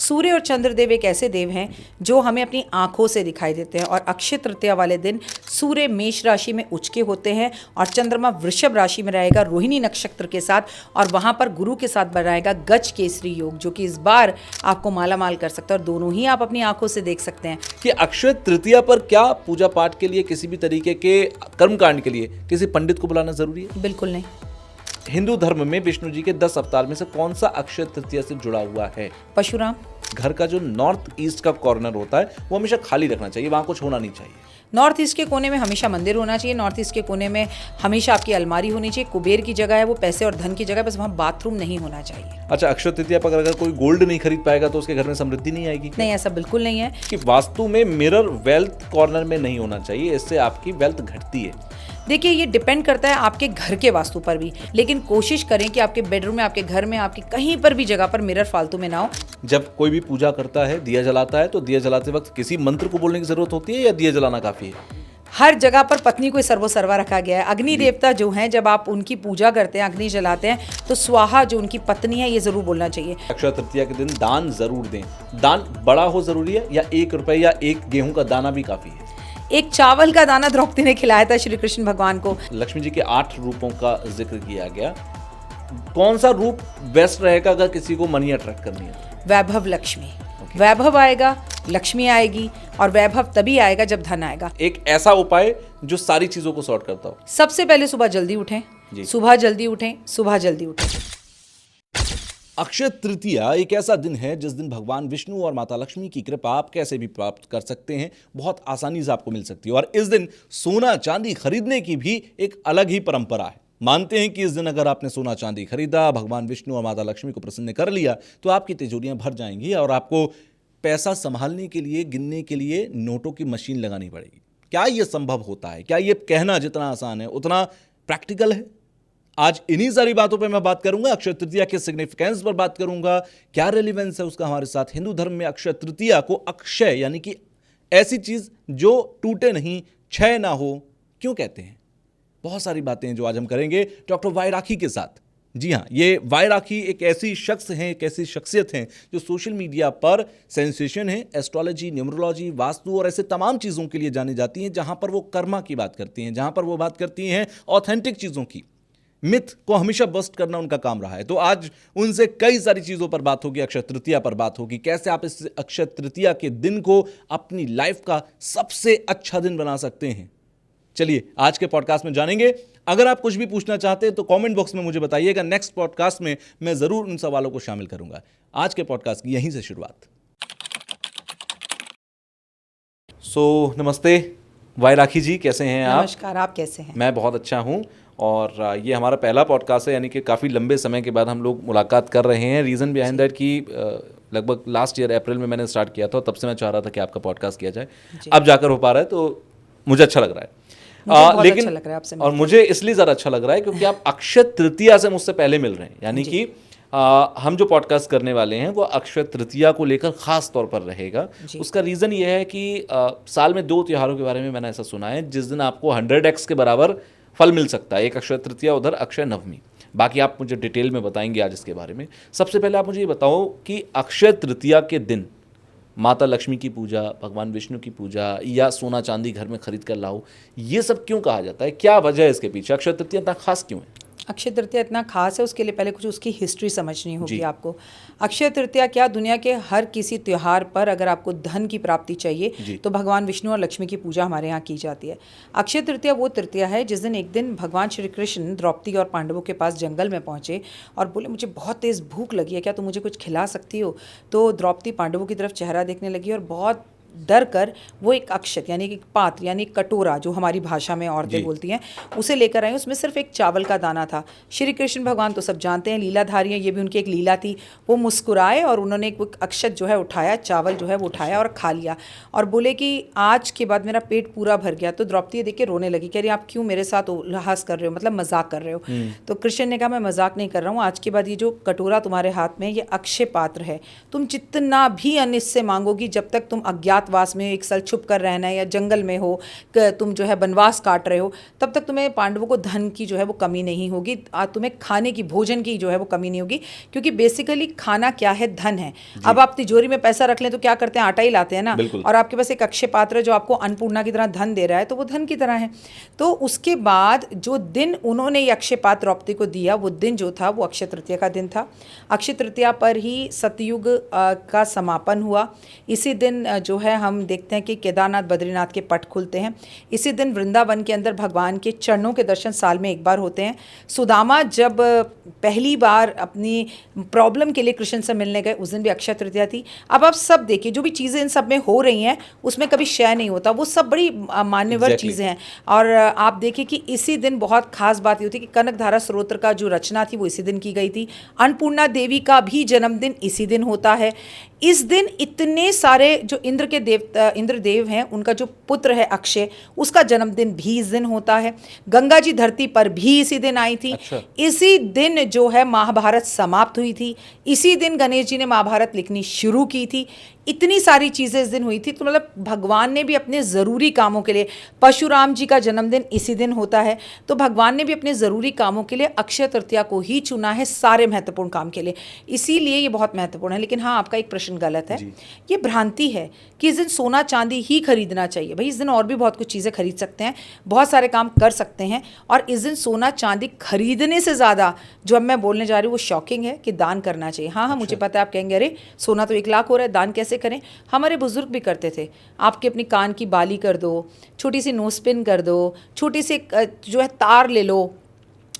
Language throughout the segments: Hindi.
सूर्य और चंद्रदेव एक ऐसे देव हैं जो हमें अपनी आंखों से दिखाई देते हैं, और अक्षय तृतीया वाले दिन सूर्य मेष राशि में उच्च के होते हैं और चंद्रमा वृषभ राशि में रहेगा रोहिणी नक्षत्र के साथ, और वहाँ पर गुरु के साथ बनाएगा गज केसरी योग, जो कि इस बार आपको माला माल कर सकता है, और दोनों ही आप अपनी आंखों से देख सकते हैं। कि अक्षय तृतीया पर क्या पूजा पाठ के लिए, किसी भी तरीके के कर्मकांड के लिए किसी पंडित को बुलाना जरूरी है? बिल्कुल नहीं। हिंदू धर्म में विष्णु जी के 10 अवतार में से कौन सा अक्षय तृतीया से जुड़ा हुआ है? परशुराम। घर का जो नॉर्थ ईस्ट का कॉर्नर होता है वो हमेशा खाली रखना चाहिए, वहां कुछ होना नहीं चाहिए। नॉर्थ ईस्ट के कोने में हमेशा मंदिर होना चाहिए, नॉर्थ ईस्ट के कोने में हमेशा आपकी अलमारी होनी चाहिए। कुबेर की जगह है वो, पैसे और धन की जगह, बस वहाँ बाथरूम नहीं होना चाहिए। अच्छा, अक्षय तृतीया पर अगर कोई गोल्ड नहीं खरीद पाएगा तो उसके घर में समृद्धि नहीं आएगी? नहीं, ऐसा बिल्कुल नहीं है। कि वास्तु में मिरर वेल्थ कॉर्नर में नहीं होना चाहिए, इससे आपकी वेल्थ घटती है। देखिए, ये डिपेंड करता है आपके घर के वास्तु पर भी, लेकिन कोशिश करें कि आपके बेडरूम में, आपके घर में, आपके कहीं पर भी जगह पर मिरर फालतू में ना हो। जब कोई भी पूजा करता है, दिया जलाता है, तो दिया जलाते वक्त किसी मंत्र को बोलने की जरूरत होती है या दिया जलाना काफी है? हर जगह पर पत्नी को सर्वोसर्वा रखा गया है। अग्नि देवता जो हैं, जब आप उनकी पूजा करते हैं, अग्नि जलाते हैं, तो स्वाहा जो उनकी पत्नी है, ये जरूर बोलना चाहिए। अक्षय तृतीया के दिन दान जरूर दें। दान बड़ा हो जरूरी है या 1 रुपए या 1 गेहूं का दाना भी काफी है? एक चावल का दाना द्रौपदी ने खिलाया था श्री कृष्ण भगवान को। लक्ष्मी जी के 8 रूपों का जिक्र किया गया। कौन सा रूप बेस्ट रहेगा अगर किसी को मनी अट्रैक्ट करनी है? वैभव लक्ष्मी। वैभव आएगा, लक्ष्मी आएगी, और वैभव तभी आएगा जब धन आएगा। एक ऐसा उपाय जो सारी चीजों को सॉर्ट करता हो। सबसे पहले सुबह जल्दी उठें, सुबह जल्दी उठें, सुबह जल्दी उठें। अक्षय तृतीया एक ऐसा दिन है जिस दिन भगवान विष्णु और माता लक्ष्मी की कृपा आप कैसे भी प्राप्त कर सकते हैं, बहुत आसानी से आपको मिल सकती है। और इस दिन सोना चांदी खरीदने की भी एक अलग ही परंपरा है। मानते हैं कि इस दिन अगर आपने सोना चांदी खरीदा, भगवान विष्णु और माता लक्ष्मी को प्रसन्न कर लिया, तो आपकी तिजोरियां भर जाएंगी और आपको पैसा संभालने के लिए, गिनने के लिए नोटों की मशीन लगानी पड़ेगी। क्या यह संभव होता है? क्या यह कहना जितना आसान है उतना प्रैक्टिकल है? आज इन्हीं सारी बातों पे मैं बात करूंगा। अक्षय तृतीया के सिग्निफिकेंस पर बात करूंगा, क्या रेलिवेंस है उसका हमारे साथ। हिंदू धर्म में अक्षय तृतीया को अक्षय यानी कि ऐसी चीज जो टूटे नहीं, क्षय ना हो, क्यों कहते हैं? बहुत सारी बातें जो आज हम करेंगे डॉक्टर वाई राखी के साथ। जी हाँ, ये वाई राखी एक ऐसी शख्स हैं, एक ऐसी शख्सियत हैं जो सोशल मीडिया पर सेंसेशन है। एस्ट्रोलॉजी, न्यूमरोलॉजी, वास्तु और ऐसे तमाम चीज़ों के लिए जानी जाती हैं, जहां पर वो कर्मा की बात करती हैं, जहां पर वो बात करती हैं ऑथेंटिक चीज़ों की। मिथ को हमेशा बस्ट करना उनका काम रहा है। तो आज उनसे कई सारी चीज़ों पर बात होगी, अक्षय तृतीया पर बात होगी, कैसे आप इस अक्षय तृतीया के दिन को अपनी लाइफ का सबसे अच्छा दिन बना सकते हैं। चलिए आज के पॉडकास्ट में जानेंगे। अगर आप कुछ भी पूछना चाहते हैं तो कमेंट बॉक्स में मुझे बताइएगा। नेक्स्ट पॉडकास्ट में मैं जरूर उन सवालों को शामिल करूंगा। आज के पॉडकास्ट की यहीं से शुरुआत। नमस्ते वाई राखी जी, कैसे हैं आप? नमस्कार, आप कैसे हैं? मैं बहुत अच्छा हूं और ये हमारा पहला पॉडकास्ट है, यानी कि काफ़ी लंबे समय के बाद हम लोग मुलाकात कर रहे हैं। रीज़न बिहाइंड दैट कि लगभग लास्ट ईयर अप्रैल में मैंने स्टार्ट किया था, तब से मैं चाह रहा था कि आपका पॉडकास्ट किया जाए। अब जाकर हो पा रहा है तो मुझे अच्छा लग रहा है। लेकिन अच्छा लग रहा है आपसे और मुझे इसलिए ज़्यादा अच्छा लग रहा है क्योंकि आप अक्षय तृतीया से मुझसे पहले मिल रहे हैं। यानी कि हम जो पॉडकास्ट करने वाले हैं वो अक्षय तृतीया को लेकर खास तौर पर रहेगा। उसका रीज़न ये है कि साल में 2 त्योहारों के बारे में मैंने ऐसा सुना है जिस दिन आपको 100x के बराबर फल मिल सकता है। एक अक्षय तृतीया, उधर अक्षय नवमी। बाकी आप मुझे डिटेल में बताएंगे आज इसके बारे में। सबसे पहले आप मुझे ये बताओ कि अक्षय तृतीया के दिन माता लक्ष्मी की पूजा, भगवान विष्णु की पूजा या सोना चांदी घर में खरीद कर लाओ, ये सब क्यों कहा जाता है? क्या वजह है इसके पीछे? अक्षय तृतीया इतना खास क्यों है? अक्षय तृतीया इतना खास है, उसके लिए पहले कुछ उसकी हिस्ट्री समझनी होगी आपको। अक्षय तृतीया क्या, दुनिया के हर किसी त्योहार पर अगर आपको धन की प्राप्ति चाहिए तो भगवान विष्णु और लक्ष्मी की पूजा हमारे यहाँ की जाती है। अक्षय तृतीया वो तृतीया है जिस दिन एक दिन भगवान श्री कृष्ण द्रौपदी और पांडवों के पास जंगल में पहुँचे और बोले मुझे बहुत तेज़ भूख लगी है, क्या तुम मुझे कुछ खिला सकती हो? तो द्रौपदी पांडवों की तरफ चेहरा देखने लगी और बहुत डर कर वो एक अक्षत यानी एक पात्र यानी कटोरा, जो हमारी भाषा में औरतें बोलती हैं, उसे लेकर आई। उसमें सिर्फ एक चावल का दाना था। श्री कृष्ण भगवान तो सब जानते हैं, लीलाधारी हैं, ये भी उनकी एक लीला थी। वो मुस्कुराए और उन्होंने एक अक्षत जो है उठाया, चावल जो है वो उठाया और खा लिया और बोले कि आज के बाद मेरा पेट पूरा भर गया। तो द्रौपदी देख के रोने लगी, कह रही आप क्यों मेरे साथ उल्लास कर रहे हो, मतलब मजाक कर रहे हो? तो कृष्ण ने कहा मैं मजाक नहीं कर रहा हूँ, आज के बाद ये जो कटोरा तुम्हारे हाथ में ये अक्षय पात्र है, तुम जितना भी अन्न इससे मांगोगी, जब तक तुम अज्ञात अज्ञातवास में एक साल छुप कर रहना है या जंगल में हो, तुम जो है वनवास काट रहे हो, तब तक तुम्हें पांडवों को धन की जो है वो कमी नहीं होगी, तुम्हें खाने की, भोजन की जो है वो कमी नहीं होगी, क्योंकि बेसिकली खाना क्या है, धन है। अब आप तिजोरी में पैसा रख लें तो क्या करते हैं, आटा ही लाते हैं ना, और आपके पास एक अक्षय पात्र जो आपको अन्नपूर्णा की तरह धन दे रहा है, तो वो धन की तरह है। तो उसके बाद जो दिन उन्होंने ये अक्षय पात्र द्रौपदी को दिया, वो दिन जो था वो अक्षय तृतीया का दिन था। अक्षय तृतीया पर ही सतयुग का समापन हुआ। इसी दिन जो है हम देखते हैं कि केदारनाथ बद्रीनाथ के पट खुलते हैं। इसी दिन वृंदावन के अंदर भगवान के चरणों के दर्शन साल में एक बार होते हैं। सुदामा जब पहली बार अपनी प्रॉब्लम के लिए कृष्ण से मिलने गए, उस दिन भी अक्षय तृतीया थी। अब आप सब देखिए, जो भी चीज़ें इन सब में हो रही हैं उसमें कभी क्षय नहीं होता, वो सब बड़ी मान्यवर चीज़ें हैं। और आप देखिए कि इसी दिन बहुत खास बात ये होती है कि कनकधारा स्तोत्र का जो रचना थी वो इसी दिन की गई थी। अन्नपूर्णा देवी का भी जन्मदिन इसी दिन होता है। इस दिन इतने सारे जो इंद्रदेव हैं, उनका जो पुत्र है अक्षय, उसका जन्मदिन भी इस दिन होता है। गंगा जी धरती पर भी इसी दिन आई थी। अच्छा। इसी दिन जो है महाभारत समाप्त हुई थी। इसी दिन गणेश जी ने महाभारत लिखनी शुरू की थी। इतनी सारी चीज़ें इस दिन हुई थी। तो मतलब भगवान ने भी अपने ज़रूरी कामों के लिए, परशुराम जी का जन्मदिन इसी दिन होता है, तो भगवान ने भी अपने ज़रूरी कामों के लिए अक्षय तृतीया को ही चुना है सारे महत्वपूर्ण काम के लिए। इसीलिए ये बहुत महत्वपूर्ण है। लेकिन हाँ, आपका एक प्रश्न गलत है। ये भ्रांति है कि इस दिन सोना चांदी ही खरीदना चाहिए। भाई, इस दिन और भी बहुत कुछ चीज़ें खरीद सकते हैं, बहुत सारे काम कर सकते हैं। और इस दिन सोना चांदी खरीदने से ज़्यादा जो अब मैं बोलने जा रही हूँ वो शॉकिंग है कि दान करना चाहिए। हाँ, मुझे पता है आप कहेंगे अरे सोना तो 1 लाख हो रहा है, दान कैसे करें। हमारे बुजुर्ग भी करते थे। आपके अपनी कान की बाली कर दो, छोटी सी नोज पिन कर दो, छोटी सी जो है तार ले लो।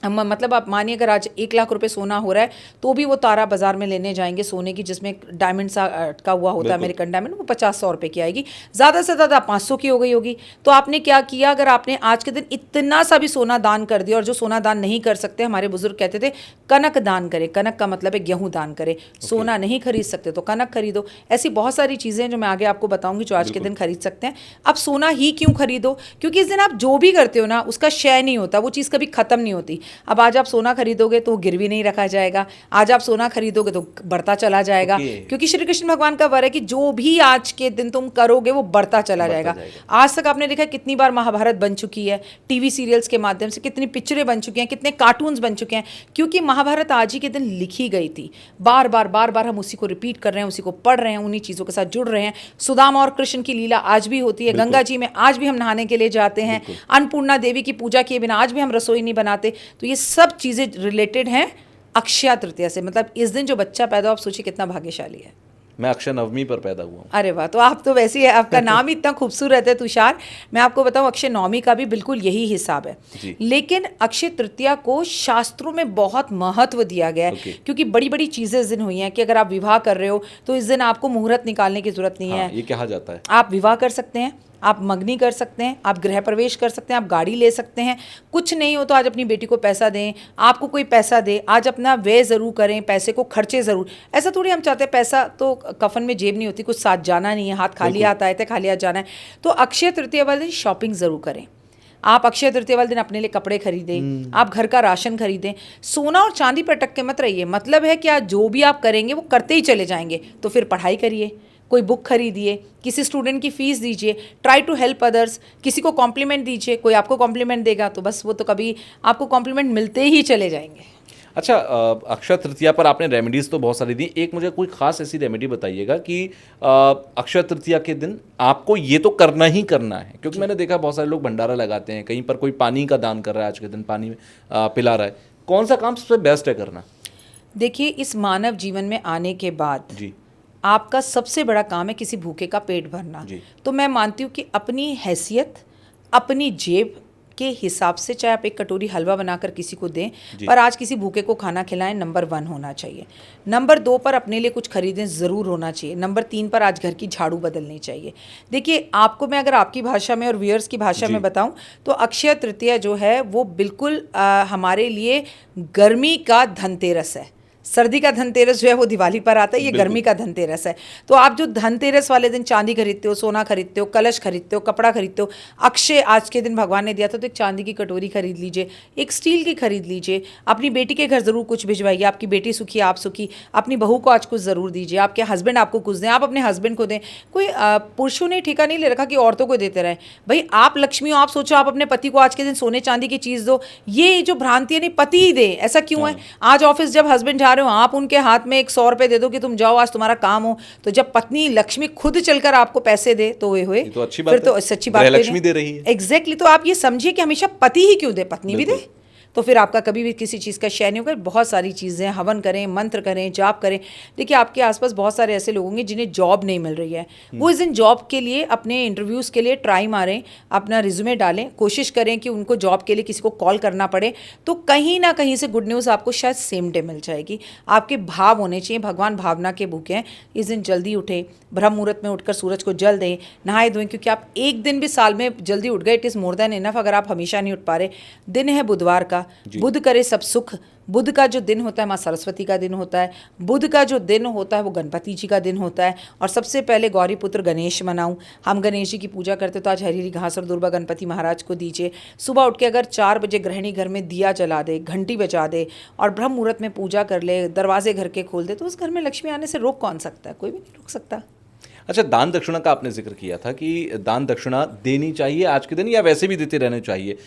मतलब आप मानिए अगर आज 1 लाख रुपए सोना हो रहा है तो भी वो तारा बाजार में लेने जाएंगे सोने की, जिसमें डायमंड सा अटका हुआ होता है, अमेरिकन डायमंड, वो 50-100 रुपए की आएगी, ज़्यादा से ज़्यादा 500 की हो गई होगी। तो आपने क्या किया, अगर आपने आज के दिन इतना सा भी सोना दान कर दिया, और जो सोना दान नहीं कर सकते, हमारे बुजुर्ग कहते थे कनक दान करे। कनक का मतलब है गेहूँ दान करे। सोना नहीं खरीद सकते तो कनक खरीदो। ऐसी बहुत सारी चीज़ें जो मैं आगे आपको बताऊंगी जो आज के दिन खरीद सकते हैं। अब सोना ही क्यों खरीदो, क्योंकि इस दिन आप जो भी करते हो ना उसका क्षय नहीं होता, वो चीज़ कभी खत्म नहीं होती। अब आज आप सोना खरीदोगे तो गिरवी नहीं रखा जाएगा, आज आप सोना खरीदोगे तो बढ़ता चला जाएगा, क्योंकि श्री कृष्ण भगवान का वर है कि जो भी आज के दिन तुम करोगे वो बढ़ता चला जाएगा। आज तक आपने देखा कितनी बार महाभारत बन चुकी है, टीवी सीरियल्स के माध्यम से कितनी पिक्चरें बन चुकी हैं, कितने कार्टून्स बन चुके हैं, क्योंकि महाभारत आज ही के दिन लिखी गई थी। बार बार हम उसी को रिपीट कर रहे हैं, उसी को पढ़ रहे हैं, उन्हीं चीज़ों के साथ जुड़ रहे हैं। सुदामा और कृष्ण की लीला आज भी होती है। गंगा जी में आज भी हम नहाने के लिए जाते हैं। अन्नपूर्णा देवी की पूजा किए बिना आज भी हम रसोई नहीं बनाते। तो ये सब चीज़ें रिलेटेड हैं अक्षय तृतीया से। मतलब इस दिन जो बच्चा पैदा हो, आप सोचिए कितना भाग्यशाली है। मैं अक्षय नवमी पर पैदा हुआ हूँ। अरे वाह, तो आप तो वैसे ही है, आपका नाम ही इतना खूबसूरत है तुषार। मैं आपको बताऊं अक्षय नवमी का भी बिल्कुल यही हिसाब है। लेकिन अक्षय तृतीया को शास्त्रों में बहुत महत्व दिया गया है, क्योंकि बड़ी बड़ी चीज़ें इस दिन हुई हैं कि अगर आप विवाह कर रहे हो तो इस दिन आपको मुहूर्त निकालने की जरूरत नहीं है। ये कहा जाता है। आप विवाह कर सकते हैं, आप मगनी कर सकते हैं, आप गृह प्रवेश कर सकते हैं, आप गाड़ी ले सकते हैं। कुछ नहीं हो तो आज अपनी बेटी को पैसा दें, आपको कोई पैसा दे, आज अपना व्यय ज़रूर करें, पैसे को खर्चे ज़रूर। ऐसा थोड़ी हम चाहते हैं पैसा तो कफन में जेब नहीं होती, कुछ साथ जाना नहीं है, हाथ खाली आता है तो खाली हाथ जाना है। तो अक्षय तृतीया वाले दिन शॉपिंग ज़रूर करें। आप अक्षय तृतीया वाले दिन अपने लिए कपड़े खरीदें, आप घर का राशन खरीदें। सोना और चांदी पर अटक के मत रहिए। मतलब है कि आज जो भी आप करेंगे वो करते ही चले जाएंगे। तो फिर पढ़ाई करिए, कोई बुक खरीदिए, किसी स्टूडेंट की फीस दीजिए, ट्राई टू हेल्प अदर्स, किसी को कॉम्प्लीमेंट दीजिए। कोई आपको कॉम्प्लीमेंट देगा तो बस वो तो कभी आपको कॉम्प्लीमेंट मिलते ही चले जाएंगे। अच्छा, अक्षय तृतीया पर आपने रेमेडीज़ तो बहुत सारी दी, एक मुझे कोई खास ऐसी रेमेडी बताइएगा कि अक्षय तृतीया के दिन आपको ये तो करना ही करना है, क्योंकि मैंने देखा बहुत सारे लोग भंडारा लगाते हैं, कहीं पर कोई पानी का दान कर रहा है, आज के दिन पानी पिला रहा है। कौन सा काम सबसे बेस्ट है करना? देखिए, इस मानव जीवन में आने के बाद जी आपका सबसे बड़ा काम है किसी भूखे का पेट भरना। तो मैं मानती हूँ कि अपनी हैसियत, अपनी जेब के हिसाब से चाहे आप एक कटोरी हलवा बनाकर किसी को दें, पर आज किसी भूखे को खाना खिलाएं, नंबर 1 होना चाहिए। नंबर 2 पर अपने लिए कुछ खरीदें ज़रूर होना चाहिए। नंबर 3 पर आज घर की झाड़ू बदलनी चाहिए। देखिए, आपको मैं अगर आपकी भाषा में और व्यूअर्स की भाषा में बताऊं तो अक्षय तृतीया जो है वो बिल्कुल हमारे लिए गर्मी का धनतेरस है। सर्दी का धनतेरस जो है वो दिवाली पर आता है, ये गर्मी का धनतेरस है। तो आप जो धनतेरस वाले दिन चांदी खरीदते हो, सोना खरीदते हो, कलश खरीदते हो, कपड़ा खरीदते हो, अक्षय आज के दिन भगवान ने दिया था, तो एक चांदी की कटोरी खरीद लीजिए, एक स्टील की खरीद लीजिए। अपनी बेटी के घर ज़रूर कुछ भिजवाइए, आपकी बेटी सुखी आप सुखी। अपनी बहू को आज कुछ ज़रूर दीजिए, आपके हस्बैंड आपको कुछ दें, आप अपने हस्बैंड को दें। कोई पुरुषों ने ठेका नहीं ले रखा कि औरतों को देते रहें। भाई आप लक्ष्मी हो, आप सोचो आप अपने पति को आज के दिन सोने चांदी की चीज़ दो। ये जो भ्रांति है नहीं, पति ही दे, ऐसा क्यों है? आज ऑफिस जब हस्बैंड जा रहे हो, आप उनके हाथ में 100 रुपये दे दो कि तुम जाओ आज तुम्हारा काम हो। तो जब पत्नी लक्ष्मी खुद चलकर आपको पैसे दे तो ये हुए, तो अच्छी बात फिर तो सच्ची बात लक्ष्मी दे रही है। एग्जैक्टली। तो आप ये समझिए कि हमेशा पति ही क्यों दे, पत्नी भी दे, तो फिर आपका कभी भी किसी चीज़ का क्षय नहीं होगा। बहुत सारी चीज़ें, हवन करें, मंत्र करें, जाप करें। देखिए आपके आसपास बहुत सारे ऐसे लोग होंगे जिन्हें जॉब नहीं मिल रही है, वो इस दिन जॉब के लिए, अपने इंटरव्यूज़ के लिए ट्राई मारें, अपना रिज्यूमे डालें, कोशिश करें कि उनको जॉब के लिए किसी को कॉल करना पड़े, तो कहीं ना कहीं से गुड न्यूज़ आपको शायद सेम डे मिल जाएगी। आपके भाव होने चाहिए, भगवान भावना के भूखे हैं। इस दिन जल्दी उठे, ब्रह्म मुहूर्त में उठकर सूरज को जल दें, नहाए धोएं, क्योंकि आप एक दिन भी साल में जल्दी उठ गए, it is more than enough. अगर आप हमेशा नहीं उठ पा रहे, दिन है बुधवार का, बुध करे सब सुख। बुध का जो दिन होता है माँ सरस्वती का दिन होता है, बुध का जो दिन होता है वो गणपति जी का दिन होता है। और सबसे पहले गौरी पुत्र गणेश मनाऊं, हम गणेश जी की पूजा करते तो आज हरी घास और दुर्बा गणपति महाराज को दीजिए। सुबह उठ के अगर 4 बजे गृहिणी घर में दिया जला दे, घंटी बजा दे और ब्रह्म मुहूर्त में पूजा कर ले, दरवाजे घर के खोल दे, तो उस घर में लक्ष्मी आने से रोक कौन सकता है? कोई भी नहीं रोक सकता। अच्छा, दान दक्षिणा का आपने जिक्र किया था कि दान दक्षिणा देनी चाहिए आज के दिन या वैसे भी देते रहने चाहिए।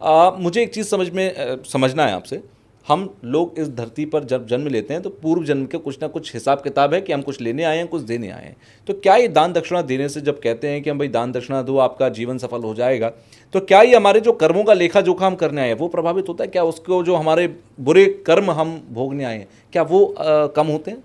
मुझे एक चीज़ समझना है आपसे। हम लोग इस धरती पर जब जन्म लेते हैं तो पूर्व जन्म के कुछ ना कुछ हिसाब किताब है कि हम कुछ लेने आए हैं, कुछ देने आए हैं। तो क्या ये दान दक्षिणा देने से, जब कहते हैं कि हम भाई दान दक्षिणा दो आपका जीवन सफल हो जाएगा, तो क्या ये हमारे जो कर्मों का लेखा जोखा हम करने आए हैं वो प्रभावित होता है? क्या उसको जो हमारे बुरे कर्म हम भोगने आए हैं क्या वो कम होते हैं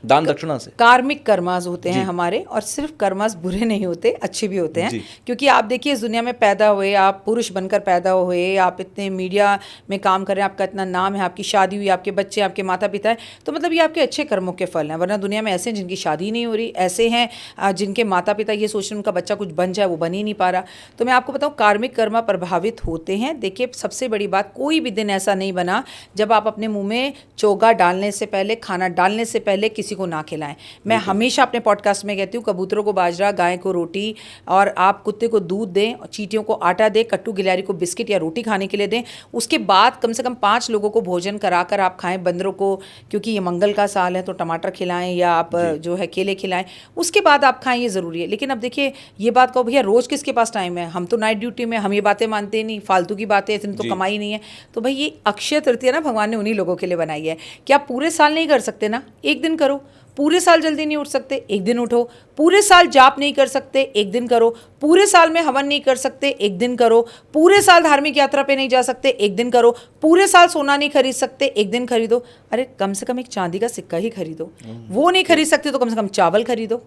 दान दक्षिणा से? कार्मिक कर्मास होते हैं हमारे, और सिर्फ कर्मास बुरे नहीं होते, अच्छे भी होते हैं। क्योंकि आप देखिए इस दुनिया में पैदा हुए, आप पुरुष बनकर पैदा हुए, आप इतने मीडिया में काम कर रहे हैं, आपका इतना नाम है, आपकी शादी हुई, आपके बच्चे, आपके माता पिता हैं, तो मतलब ये आपके अच्छे कर्मों के फल हैं। वरना दुनिया में ऐसे हैं जिनकी शादी नहीं हो रही, ऐसे हैं जिनके माता पिता ये सोच रहे हैं उनका बच्चा कुछ बन जाए, वो बन ही नहीं पा रहा। तो मैं आपको बताऊँ कार्मिक कर्म प्रभावित होते हैं। देखिए सबसे बड़ी बात, कोई भी दिन ऐसा नहीं बना जब आप अपने मुँह में चोगा डालने से पहले, खाना डालने से पहले किसी को ना खिलाएं। मैं हमेशा अपने पॉडकास्ट में कहती हूँ, कबूतरों को बाजरा, गाय को रोटी, और आप कुत्ते को दूध दें, चींटियों को आटा दें, कट्टू गिलहरी को बिस्किट या रोटी खाने के लिए दें। उसके बाद कम से कम 5 लोगों को भोजन कराकर आप खाएं। बंदरों को, क्योंकि ये मंगल का साल है, तो टमाटर खिलाएं या आप जो है केले खिलाएं, उसके बाद आप खाएं, ये ज़रूरी है। लेकिन अब देखिए ये बात कहो भैया रोज़ किसके पास टाइम है, हम तो नाइट ड्यूटी में, हम ये बातें मानते नहीं, फालतू की बातें, इतनी तो कमाई नहीं है। तो भाई ये अक्षय तृतीया ना भगवान ने उन्हीं लोगों के लिए बनाई है। क्या आप पूरे साल नहीं कर सकते ना? एक दिन करो। पूरे साल जल्दी नहीं उठ सकते, एक दिन उठो। पूरे साल जाप नहीं कर सकते, एक दिन करो। पूरे साल में हवन नहीं कर सकते, एक दिन करो। पूरे साल धार्मिक यात्रा पे नहीं जा सकते, एक दिन करो। पूरे साल सोना नहीं खरीद सकते, एक दिन खरीदो। अरे कम से कम एक चांदी का सिक्का ही खरीदो। वो नहीं खरीद सकते तो कम से कम चावल खरीदो।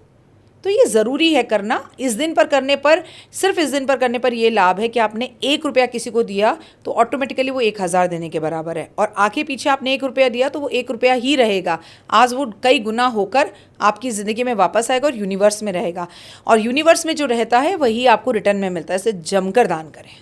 तो ये ज़रूरी है करना। इस दिन पर करने पर, सिर्फ इस दिन पर करने पर ये लाभ है कि आपने 1 रुपया किसी को दिया तो ऑटोमेटिकली वो 1000 देने के बराबर है, और आगे पीछे आपने 1 रुपया दिया तो वो 1 रुपया ही रहेगा। आज वो कई गुना होकर आपकी ज़िंदगी में वापस आएगा और यूनिवर्स में रहेगा, और यूनिवर्स में जो रहता है वही आपको रिटर्न में मिलता है। इसे जमकर दान करें।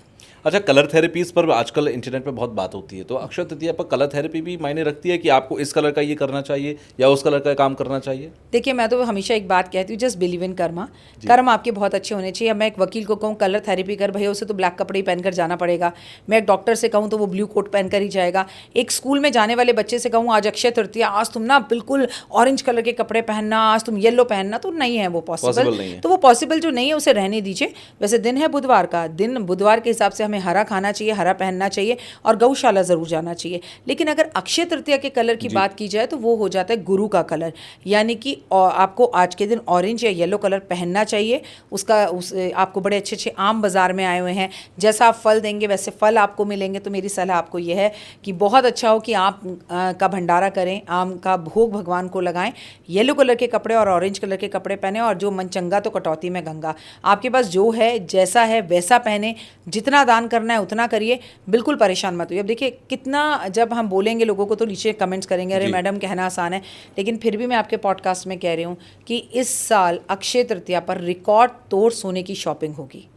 अच्छा, कलर थेरेपीज पर आजकल इंटरनेट पे बहुत बात होती है, तो अक्षय तृतीया पर कलर थेरेपी भी मायने रखती है कि आपको इस कलर का ये करना चाहिए या उस कलर का काम करना चाहिए? देखिए मैं तो हमेशा एक बात कहती हूँ, जस्ट बिलीव इन कर्मा। कर्म आपके बहुत अच्छे होने चाहिए। अब मैं एक वकील को कहूँ कलर थेरेपी कर, भैया उसे तो ब्लैक कपड़े ही पहनकर जाना पड़ेगा। मैं एक डॉक्टर से कहूँ तो वो ब्लू कोट पहनकर ही जाएगा। एक स्कूल में जाने वाले बच्चे से कहूँ आज अक्षय तृतीया, आज तुम ना बिल्कुल ऑरेंज कलर के कपड़े पहनना, आज तुम येलो पहनना, तो नहीं है वो पॉसिबल। तो वो पॉसिबल जो नहीं है उसे रहने दीजिए। वैसे दिन है बुधवार का, दिन बुधवार के हिसाब से हमें हरा खाना चाहिए, हरा पहनना चाहिए और गौशाला ज़रूर जाना चाहिए। लेकिन अगर अक्षय तृतीया के कलर की बात की जाए तो वो हो जाता है गुरु का कलर, यानी कि आपको आज के दिन ऑरेंज या येलो कलर पहनना चाहिए। आपको बड़े अच्छे अच्छे आम बाज़ार में आए हुए हैं, जैसा आप फल देंगे वैसे फल आपको मिलेंगे। तो मेरी सलाह आपको यह है कि बहुत अच्छा हो कि आम का भंडारा करें, आम का भोग भगवान को लगाएं, येलो कलर के कपड़े और ऑरेंज कलर के कपड़े पहने, और जो मन चंगा तो कटौती में गंगा। आपके पास जो है, जैसा है वैसा पहने, जितना दान करना है उतना करिए, बिल्कुल परेशान मत होइए। अब देखिए कितना, जब हम बोलेंगे लोगों को तो नीचे कमेंट्स करेंगे, अरे मैडम कहना आसान है, लेकिन फिर भी मैं आपके पॉडकास्ट में कह रही हूँ कि इस साल अक्षय तृतीया पर रिकॉर्ड तोड़ सोने की शॉपिंग होगी।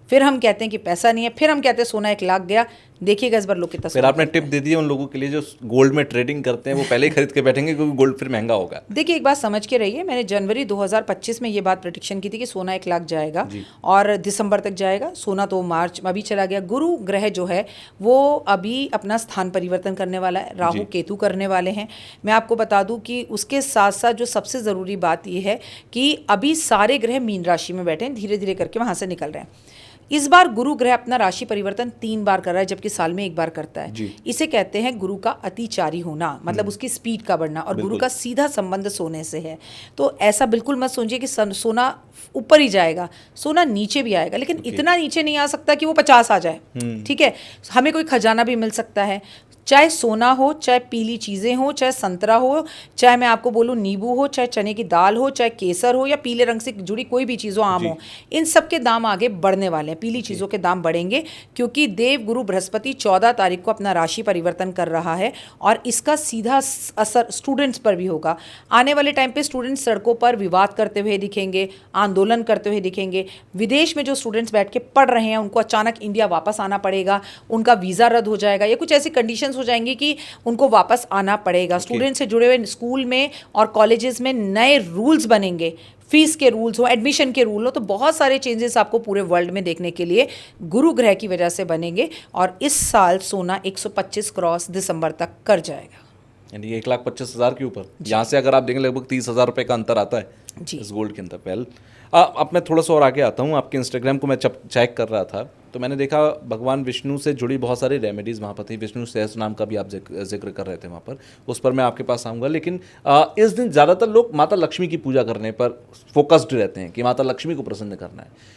फिर हम कहते हैं कि पैसा नहीं है, फिर हम कहते हैं सोना 1 लाख गया। देखिएगा इस बार लोग कितना फिर आपने टिप दे दी है उन लोगों के लिए जो गोल्ड में ट्रेडिंग करते हैं, वो पहले ही खरीद के बैठेंगे क्योंकि गोल्ड फिर महंगा होगा। देखिए एक बात समझ के रहिए, मैंने जनवरी 2025 में ये बात प्रेडिक्शन की थी कि सोना 1 लाख जाएगा और दिसंबर तक जाएगा। सोना तो मार्च में अभी चला गया। गुरु ग्रह जो है वो अभी अपना स्थान परिवर्तन करने वाला है, राहु केतु करने वाले हैं। मैं आपको बता दूं कि उसके साथ साथ जो सबसे ज़रूरी बात ये है कि अभी सारे ग्रह मीन राशि में बैठे हैं, धीरे धीरे करके वहाँ से निकल रहे हैं। इस बार गुरु ग्रह अपना राशि परिवर्तन 3 बार कर रहा है, जबकि साल में 1 बार करता है। इसे कहते हैं गुरु का अतिचारी होना, मतलब उसकी स्पीड का बढ़ना, और गुरु का सीधा संबंध सोने से है। तो ऐसा बिल्कुल मत सोचिए कि सोना ऊपर ही जाएगा, सोना नीचे भी आएगा, लेकिन इतना नीचे नहीं आ सकता कि वो 50 आ जाए। ठीक है, हमें कोई खजाना भी मिल सकता है, चाहे सोना हो, चाहे पीली चीज़ें हो, चाहे संतरा हो, चाहे मैं आपको बोलूँ नींबू हो, चाहे चने की दाल हो, चाहे केसर हो, या पीले रंग से जुड़ी कोई भी चीज़ हो, आम हो, इन सब के दाम आगे बढ़ने वाले हैं। पीली चीज़ों के दाम बढ़ेंगे क्योंकि देव गुरु बृहस्पति 14 तारीख को अपना राशि परिवर्तन कर रहा है और इसका सीधा असर स्टूडेंट्स पर भी होगा। आने वाले टाइम पे स्टूडेंट्स सड़कों पर विवाद करते हुए दिखेंगे, आंदोलन करते हुए दिखेंगे। विदेश में जो स्टूडेंट्स बैठ के पढ़ रहे हैं उनको अचानक इंडिया वापस आना पड़ेगा, उनका वीज़ा रद्द हो जाएगा, या कुछ ऐसी कंडीशन हो जाएंगी कि उनको वापस आना पड़ेगा। स्टूडेंट से जुड़े हुए स्कूल में और कॉलेजेस में नए रूल्स बनेंगे, फीस के रूल्स हो, एडमिशन के रूल हो, तो बहुत सारे चेंजेस आपको पूरे वर्ल्ड में देखने के लिए गुरु ग्रह की वजह से बनेंगे। और इस साल सोना 125 क्रॉस दिसंबर तक कर जाएगा, यानी 1,25,000 के ऊपर। यहाँ से अगर आप देखें लगभग 30,000 रुपये का अंतर आता है इस गोल्ड के अंदर। पहले अब मैं थोड़ा सा और आगे आता हूँ। आपके इंस्टाग्राम को मैं चेक कर रहा था तो मैंने देखा भगवान विष्णु से जुड़ी बहुत सारी रेमेडीज़ वहाँ पर थी। विष्णु सहस्त्र नाम का भी आप जिक्र कर रहे थे वहाँ पर, उस पर मैं आपके पास आऊँगा। लेकिन इस दिन ज़्यादातर लोग माता लक्ष्मी की पूजा करने पर फोकस्ड रहते हैं कि माता लक्ष्मी को प्रसन्न करना है।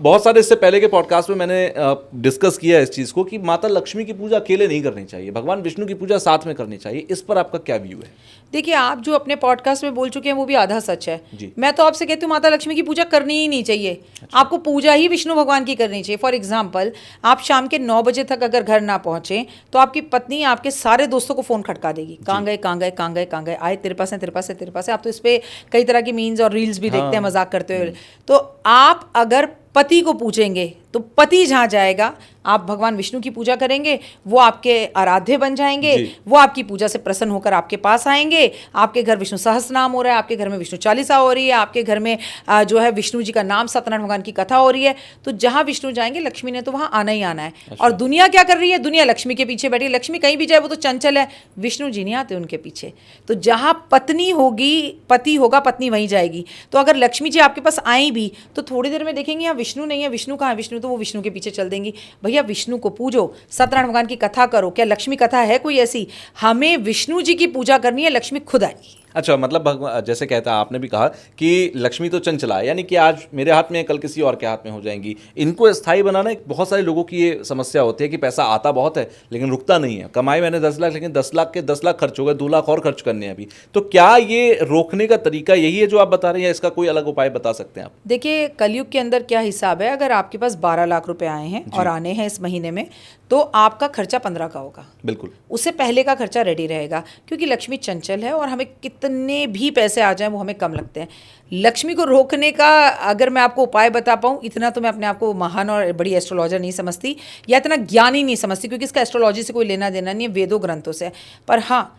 बहुत सारे इससे पहले के पॉडकास्ट में मैंने डिस्कस किया है इस चीज़ को कि माता लक्ष्मी की पूजा अकेले नहीं करनी चाहिए, भगवान विष्णु की पूजा साथ में करनी चाहिए। इस पर आपका क्या व्यू है? देखिए, आप जो अपने पॉडकास्ट में बोल चुके हैं वो भी आधा सच है। मैं तो आपसे कहती हूँ माता लक्ष्मी की पूजा करनी ही नहीं चाहिए। अच्छा। आपको पूजा ही विष्णु भगवान की करनी चाहिए। फॉर एग्जाम्पल, आप शाम के 9 बजे तक अगर घर ना पहुंचे तो आपकी पत्नी आपके सारे दोस्तों को फ़ोन खटका देगी, कहाँ गए कहाँ गए कहाँ गए कहाँ गए, आए तेरे पास है तेरे पास है तेरे पास है। आप तो इस पर कई तरह की मीम्स और रील्स भी देखते हैं मजाक करते हुए। तो आप अगर पति को पूछेंगे तो पति जहाँ जाएगा, आप भगवान विष्णु की पूजा करेंगे, वो आपके आराध्य बन जाएंगे, वो आपकी पूजा से प्रसन्न होकर आपके पास आएंगे। आपके घर विष्णु सहस्त्र नाम हो रहा है, आपके घर में विष्णु चालीसा हो रही है, आपके घर में जो है विष्णु जी का नाम, सत्यनारायण भगवान की कथा हो रही है। तो जहाँ विष्णु जाएंगे लक्ष्मी ने तो वहाँ आना ही आना है। अच्छा। और दुनिया क्या कर रही है? दुनिया लक्ष्मी के पीछे बैठी है। लक्ष्मी कहीं भी जाए वो तो चंचल है, विष्णु जी नहीं आते उनके पीछे। तो जहाँ पत्नी होगी, पति होगा, पत्नी वहीं जाएगी। तो अगर लक्ष्मी जी आपके पास आई भी तो थोड़ी देर में देखेंगे यहाँ विष्णु नहीं है, विष्णु कहाँ है, विष्णु, तो वो विष्णु के पीछे चल देंगी। भैया विष्णु को पूजो, सत्यनारायण भगवान की कथा करो। क्या लक्ष्मी कथा है कोई ऐसी? हमें विष्णु जी की पूजा करनी है, लक्ष्मी खुद आएगी। अच्छा, मतलब भगवान जैसे कहता है, आपने भी कहा कि लक्ष्मी तो चंचला है, यानी कि आज मेरे हाथ में कल किसी और के हाथ में हो जाएंगी। इनको स्थायी बनाना एक बहुत सारे लोगों की ये समस्या होती है कि पैसा आता बहुत है लेकिन रुकता नहीं है। कमाई मैंने 10 लाख, लेकिन 10 लाख के 10 लाख खर्च हो गए, 2 लाख और खर्च करने हैं अभी। तो क्या ये रोकने का तरीका यही है जो आप बता रहे हैं, इसका कोई अलग उपाय बता सकते हैं आप? देखिए, कलयुग के अंदर क्या हिसाब है, अगर आपके पास 12 लाख रुपए आए हैं और आने हैं इस महीने में, तो आपका खर्चा 15 का होगा। बिल्कुल, उससे पहले का खर्चा रेडी रहेगा, क्योंकि लक्ष्मी चंचल है और हमें कितने भी पैसे आ जाएं वो हमें कम लगते हैं। लक्ष्मी को रोकने का अगर मैं आपको उपाय बता पाऊँ, इतना तो मैं अपने आप को महान और बड़ी एस्ट्रोलॉजर नहीं समझती या इतना ज्ञानी नहीं समझती, क्योंकि इसका एस्ट्रोलॉजी से कोई लेना देना नहीं है, वेदों ग्रंथों से। पर हाँ,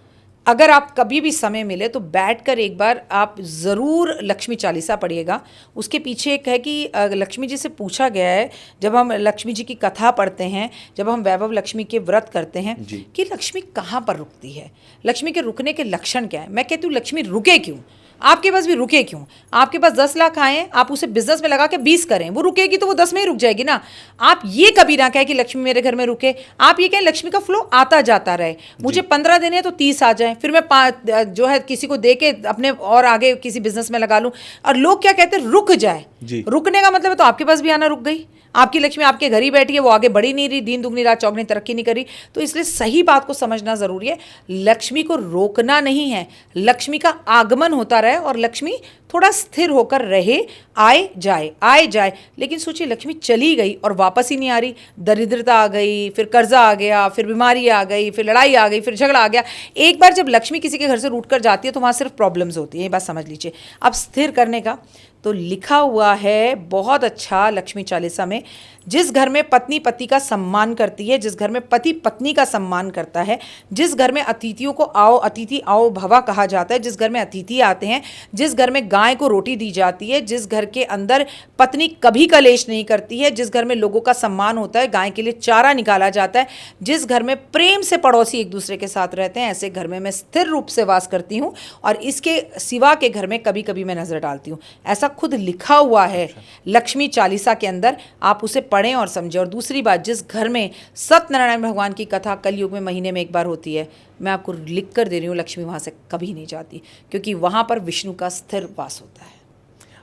अगर आप कभी भी समय मिले तो बैठकर एक बार आप ज़रूर लक्ष्मी चालीसा पढ़िएगा। उसके पीछे एक है कि लक्ष्मी जी से पूछा गया है, जब हम लक्ष्मी जी की कथा पढ़ते हैं, जब हम वैभव लक्ष्मी के व्रत करते हैं, कि लक्ष्मी कहाँ पर रुकती है, लक्ष्मी के रुकने के लक्षण क्या है। मैं कहती हूँ लक्ष्मी रुके क्यों, आपके पास भी रुके क्यों। आपके पास 10 लाख आए, आप उसे बिजनेस में लगा के 20 करें, वो रुकेगी तो वो 10 में ही रुक जाएगी ना। आप ये कभी ना कहें कि लक्ष्मी मेरे घर में रुके, आप ये कहें लक्ष्मी का फ्लो आता जाता रहे। मुझे 15 देने हैं तो 30 आ जाए, फिर मैं 5 जो है किसी को दे के अपने और आगे किसी बिजनेस में लगा लूँ। और लोग क्या कहते हैं, रुक जाए। रुकने का मतलब है तो आपके पास भी आना रुक गई। आपकी लक्ष्मी आपके घर ही बैठी है, वो आगे बढ़ी नहीं रही, दिन दुगनी रात चौगनी तरक्की नहीं करी। तो इसलिए सही बात को समझना जरूरी है। लक्ष्मी को रोकना नहीं है, लक्ष्मी का आगमन होता रहे और लक्ष्मी थोड़ा स्थिर होकर रहे, आए जाए। लेकिन सोचिए लक्ष्मी चली गई और वापस ही नहीं आ रही, दरिद्रता आ गई, फिर कर्जा आ गया, फिर बीमारी आ गई, फिर लड़ाई आ गई, फिर झगड़ा आ गया। एक बार जब लक्ष्मी किसी के घर से रूठ कर जाती है तो वहाँ सिर्फ प्रॉब्लम्स होती है, ये बात समझ लीजिए। अब स्थिर करने का तो लिखा हुआ है बहुत अच्छा लक्ष्मी चालीसा में, जिस घर में पत्नी पति का सम्मान करती है, जिस घर में पति पत्नी का सम्मान करता है, जिस घर में अतिथियों को आओ अतिथि आओ भवा कहा जाता है, जिस घर में अतिथि आते हैं, जिस घर में गाय को रोटी दी जाती है, जिस घर के अंदर पत्नी कभी कलेश नहीं करती है, जिस घर में लोगों का सम्मान होता है, गाय के लिए चारा निकाला जाता है, जिस घर में प्रेम से पड़ोसी एक दूसरे के साथ रहते हैं, ऐसे घर में मैं स्थिर रूप से वास करती हूँ और इसके सिवा के घर में कभी कभी मैं नजर डालती हूँ। ऐसा खुद लिखा हुआ है लक्ष्मी चालीसा के अंदर, आप उसे पढ़ें और समझें। और दूसरी बात, जिस घर में सत्यनारायण भगवान की कथा कलयुग में महीने में एक बार होती है, मैं आपको लिख कर दे रही हूँ, लक्ष्मी वहाँ से कभी नहीं जाती, क्योंकि वहाँ पर विष्णु का स्थिर वास होता है।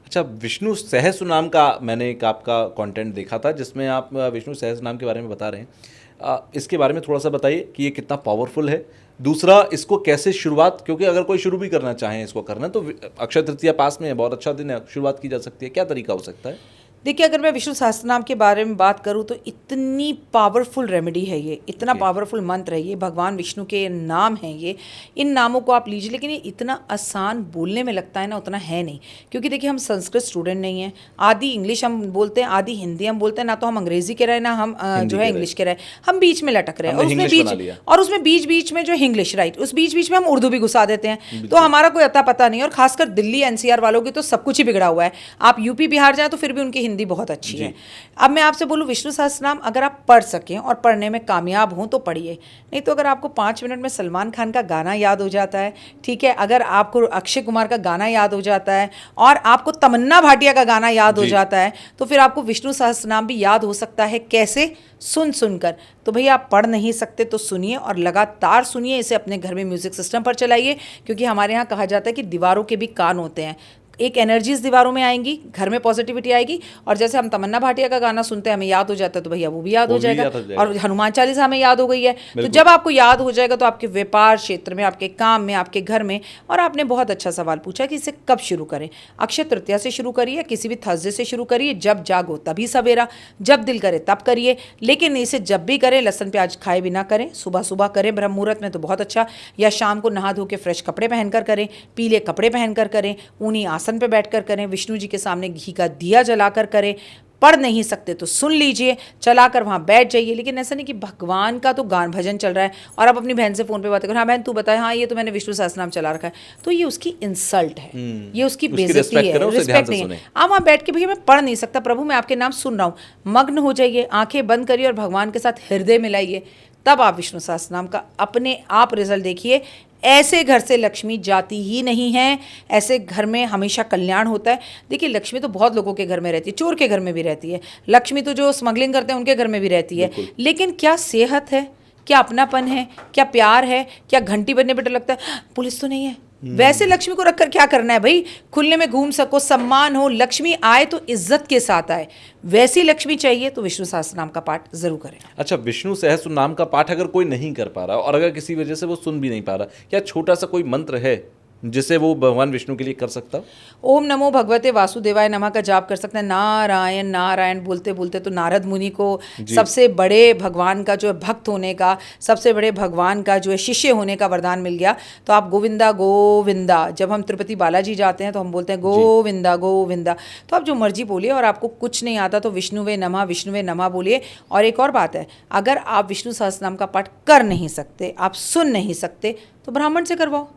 अच्छा, विष्णु सहस्रनाम का मैंने एक आपका कंटेंट देखा था जिसमें आप विष्णु सहस्रनाम के बारे में बता रहे हैं। इसके बारे में थोड़ा सा बताइए कि ये कितना पावरफुल है। दूसरा, इसको कैसे शुरुआत, क्योंकि अगर कोई शुरू भी करना चाहे इसको करना, तो अक्षय तृतीया पास में है, बहुत अच्छा दिन है, शुरुआत की जा सकती है। क्या तरीका हो सकता है? देखिए, अगर मैं विष्णु सहस्त्रनाम के बारे में बात करूं तो इतनी पावरफुल रेमेडी है ये, इतना पावरफुल मंत्र है ये, भगवान विष्णु के नाम हैं ये। इन नामों को आप लीजिए, लेकिन ये इतना आसान बोलने में लगता है ना, उतना है नहीं। क्योंकि देखिए, हम संस्कृत स्टूडेंट नहीं हैं, आधी इंग्लिश हम बोलते हैं, आधी हिंदी हम बोलते हैं, ना तो हम अंग्रेजी के रहे, ना हम जो है इंग्लिश के रहे, हम बीच में लटक रहे हैं। और उसमें बीच बीच में जो इंग्लिश, राइट, उस बीच बीच में हम उर्दू भी घुसा देते हैं, तो हमारा कोई अता पता नहीं। और खासकर दिल्ली एनसीआर वालों की तो सब कुछ ही बिगड़ा हुआ है। आप यूपी बिहार जाए तो फिर भी उनकी हिंदी बहुत अच्छी है। अब मैं आपसे बोलूं, विष्णु सहस्त्रनाम अगर आप पढ़ सकें और पढ़ने में कामयाब हों तो पढ़िए, नहीं तो अगर आपको 5 मिनट में सलमान खान का गाना याद हो जाता है, ठीक है, अगर आपको अक्षय कुमार का गाना याद हो जाता है और आपको तमन्ना भाटिया का गाना याद हो जाता है, तो फिर आपको विष्णु सहस्त्रनाम भी याद हो सकता है। कैसे? सुन सुनकर। तो भैया, आप पढ़ नहीं सकते तो सुनिए और लगातार सुनिए, इसे अपने घर में म्यूजिक सिस्टम पर चलाइए, क्योंकि हमारे यहाँ कहा जाता है कि दीवारों के भी कान होते हैं। एक एनर्जीज दीवारों में आएंगी, घर में पॉजिटिविटी आएगी, और जैसे हम तमन्ना भाटिया का गाना सुनते हैं, हमें याद हो जाता है, तो भैया वो भी याद हो जाएगा। और हनुमान चालीसा हमें याद हो गई है, तो जब आपको याद हो जाएगा तो आपके व्यापार क्षेत्र में, आपके काम में, आपके घर में। और आपने बहुत अच्छा सवाल पूछा कि इसे कब शुरू करें। अक्षय तृतीया से शुरू करिए, किसी भी थर्सडे से शुरू करिए, जब जागो तभी सवेरा, जब दिल करे तब करिए। लेकिन इसे जब भी करें, लहसुन प्याज खाए बिना करें, सुबह सुबह करें ब्रह्म मुहूर्त में तो बहुत अच्छा, या शाम को नहा धो के फ्रेश कपड़े पहनकर करें, पीले कपड़े पहनकर करें, ऊनी आसन पे बैठकर करें, विष्णु जी के सामने घी का दिया जलाकर करें। पढ़ नहीं सकते तो सुन लीजिए, चलाकर वहाँ बैठ जाइए। लेकिन ऐसा नहीं कि भगवान का तो गान भजन चल रहा है और आप अपनी बहन से फोन पे बात करो, हाँ बहन तू बताए, हाँ ये तो मैंने विष्णु सहस्त्रनाम चला रखा है, तो ये उसकी इंसल्ट है, ये उसकी बेइज्जती है, रिस्पेक्ट नहीं है। आप वहाँ बैठ के, भैया मैं पढ़ नहीं सकता, प्रभु मैं आपके नाम सुन रहा हूँ, मग्न हो जाइए, आंखें बंद करिए और भगवान के साथ हृदय मिलाइए, तब आप विष्णु सहस्त्रनाम का अपने आप रिजल्ट देखिए। ऐसे घर से लक्ष्मी जाती ही नहीं है, ऐसे घर में हमेशा कल्याण होता है। देखिए, लक्ष्मी तो बहुत लोगों के घर में रहती है, चोर के घर में भी रहती है, लक्ष्मी तो जो स्मगलिंग करते हैं उनके घर में भी रहती है। लेकिन क्या सेहत है, क्या अपनापन है, क्या प्यार है, क्या घंटी बजने पर डर लगता है पुलिस तो नहीं है, वैसे लक्ष्मी को रखकर क्या करना है भाई? खुले में घूम सको, सम्मान हो, लक्ष्मी आए तो इज्जत के साथ आए, वैसी लक्ष्मी चाहिए तो विष्णु सहस्त्रनाम का पाठ जरूर करें। अच्छा, विष्णु सहस्त्रनाम का पाठ अगर कोई नहीं कर पा रहा और अगर किसी वजह से वो सुन भी नहीं पा रहा, क्या छोटा सा कोई मंत्र है जिसे वो भगवान विष्णु के लिए कर सकता? ओम नमो भगवते वासुदेवाय नमः का जाप कर सकते हैं। नारायण नारायण बोलते बोलते तो नारद मुनि को सबसे बड़े भगवान का जो है भक्त होने का, सबसे बड़े भगवान का जो है शिष्य होने का वरदान मिल गया। तो आप गोविंदा गोविंदा, जब हम तिरुपति बालाजी जाते हैं तो हम बोलते हैं गोविंदा गोविंदा। तो आप जो मर्जी बोलिए, और आपको कुछ नहीं आता तो विष्णुवे नमः बोलिए। और एक और बात है, अगर आप विष्णु सहस्त्रनाम का पाठ कर नहीं सकते, आप सुन नहीं सकते, तो ब्राह्मण से करवाओ।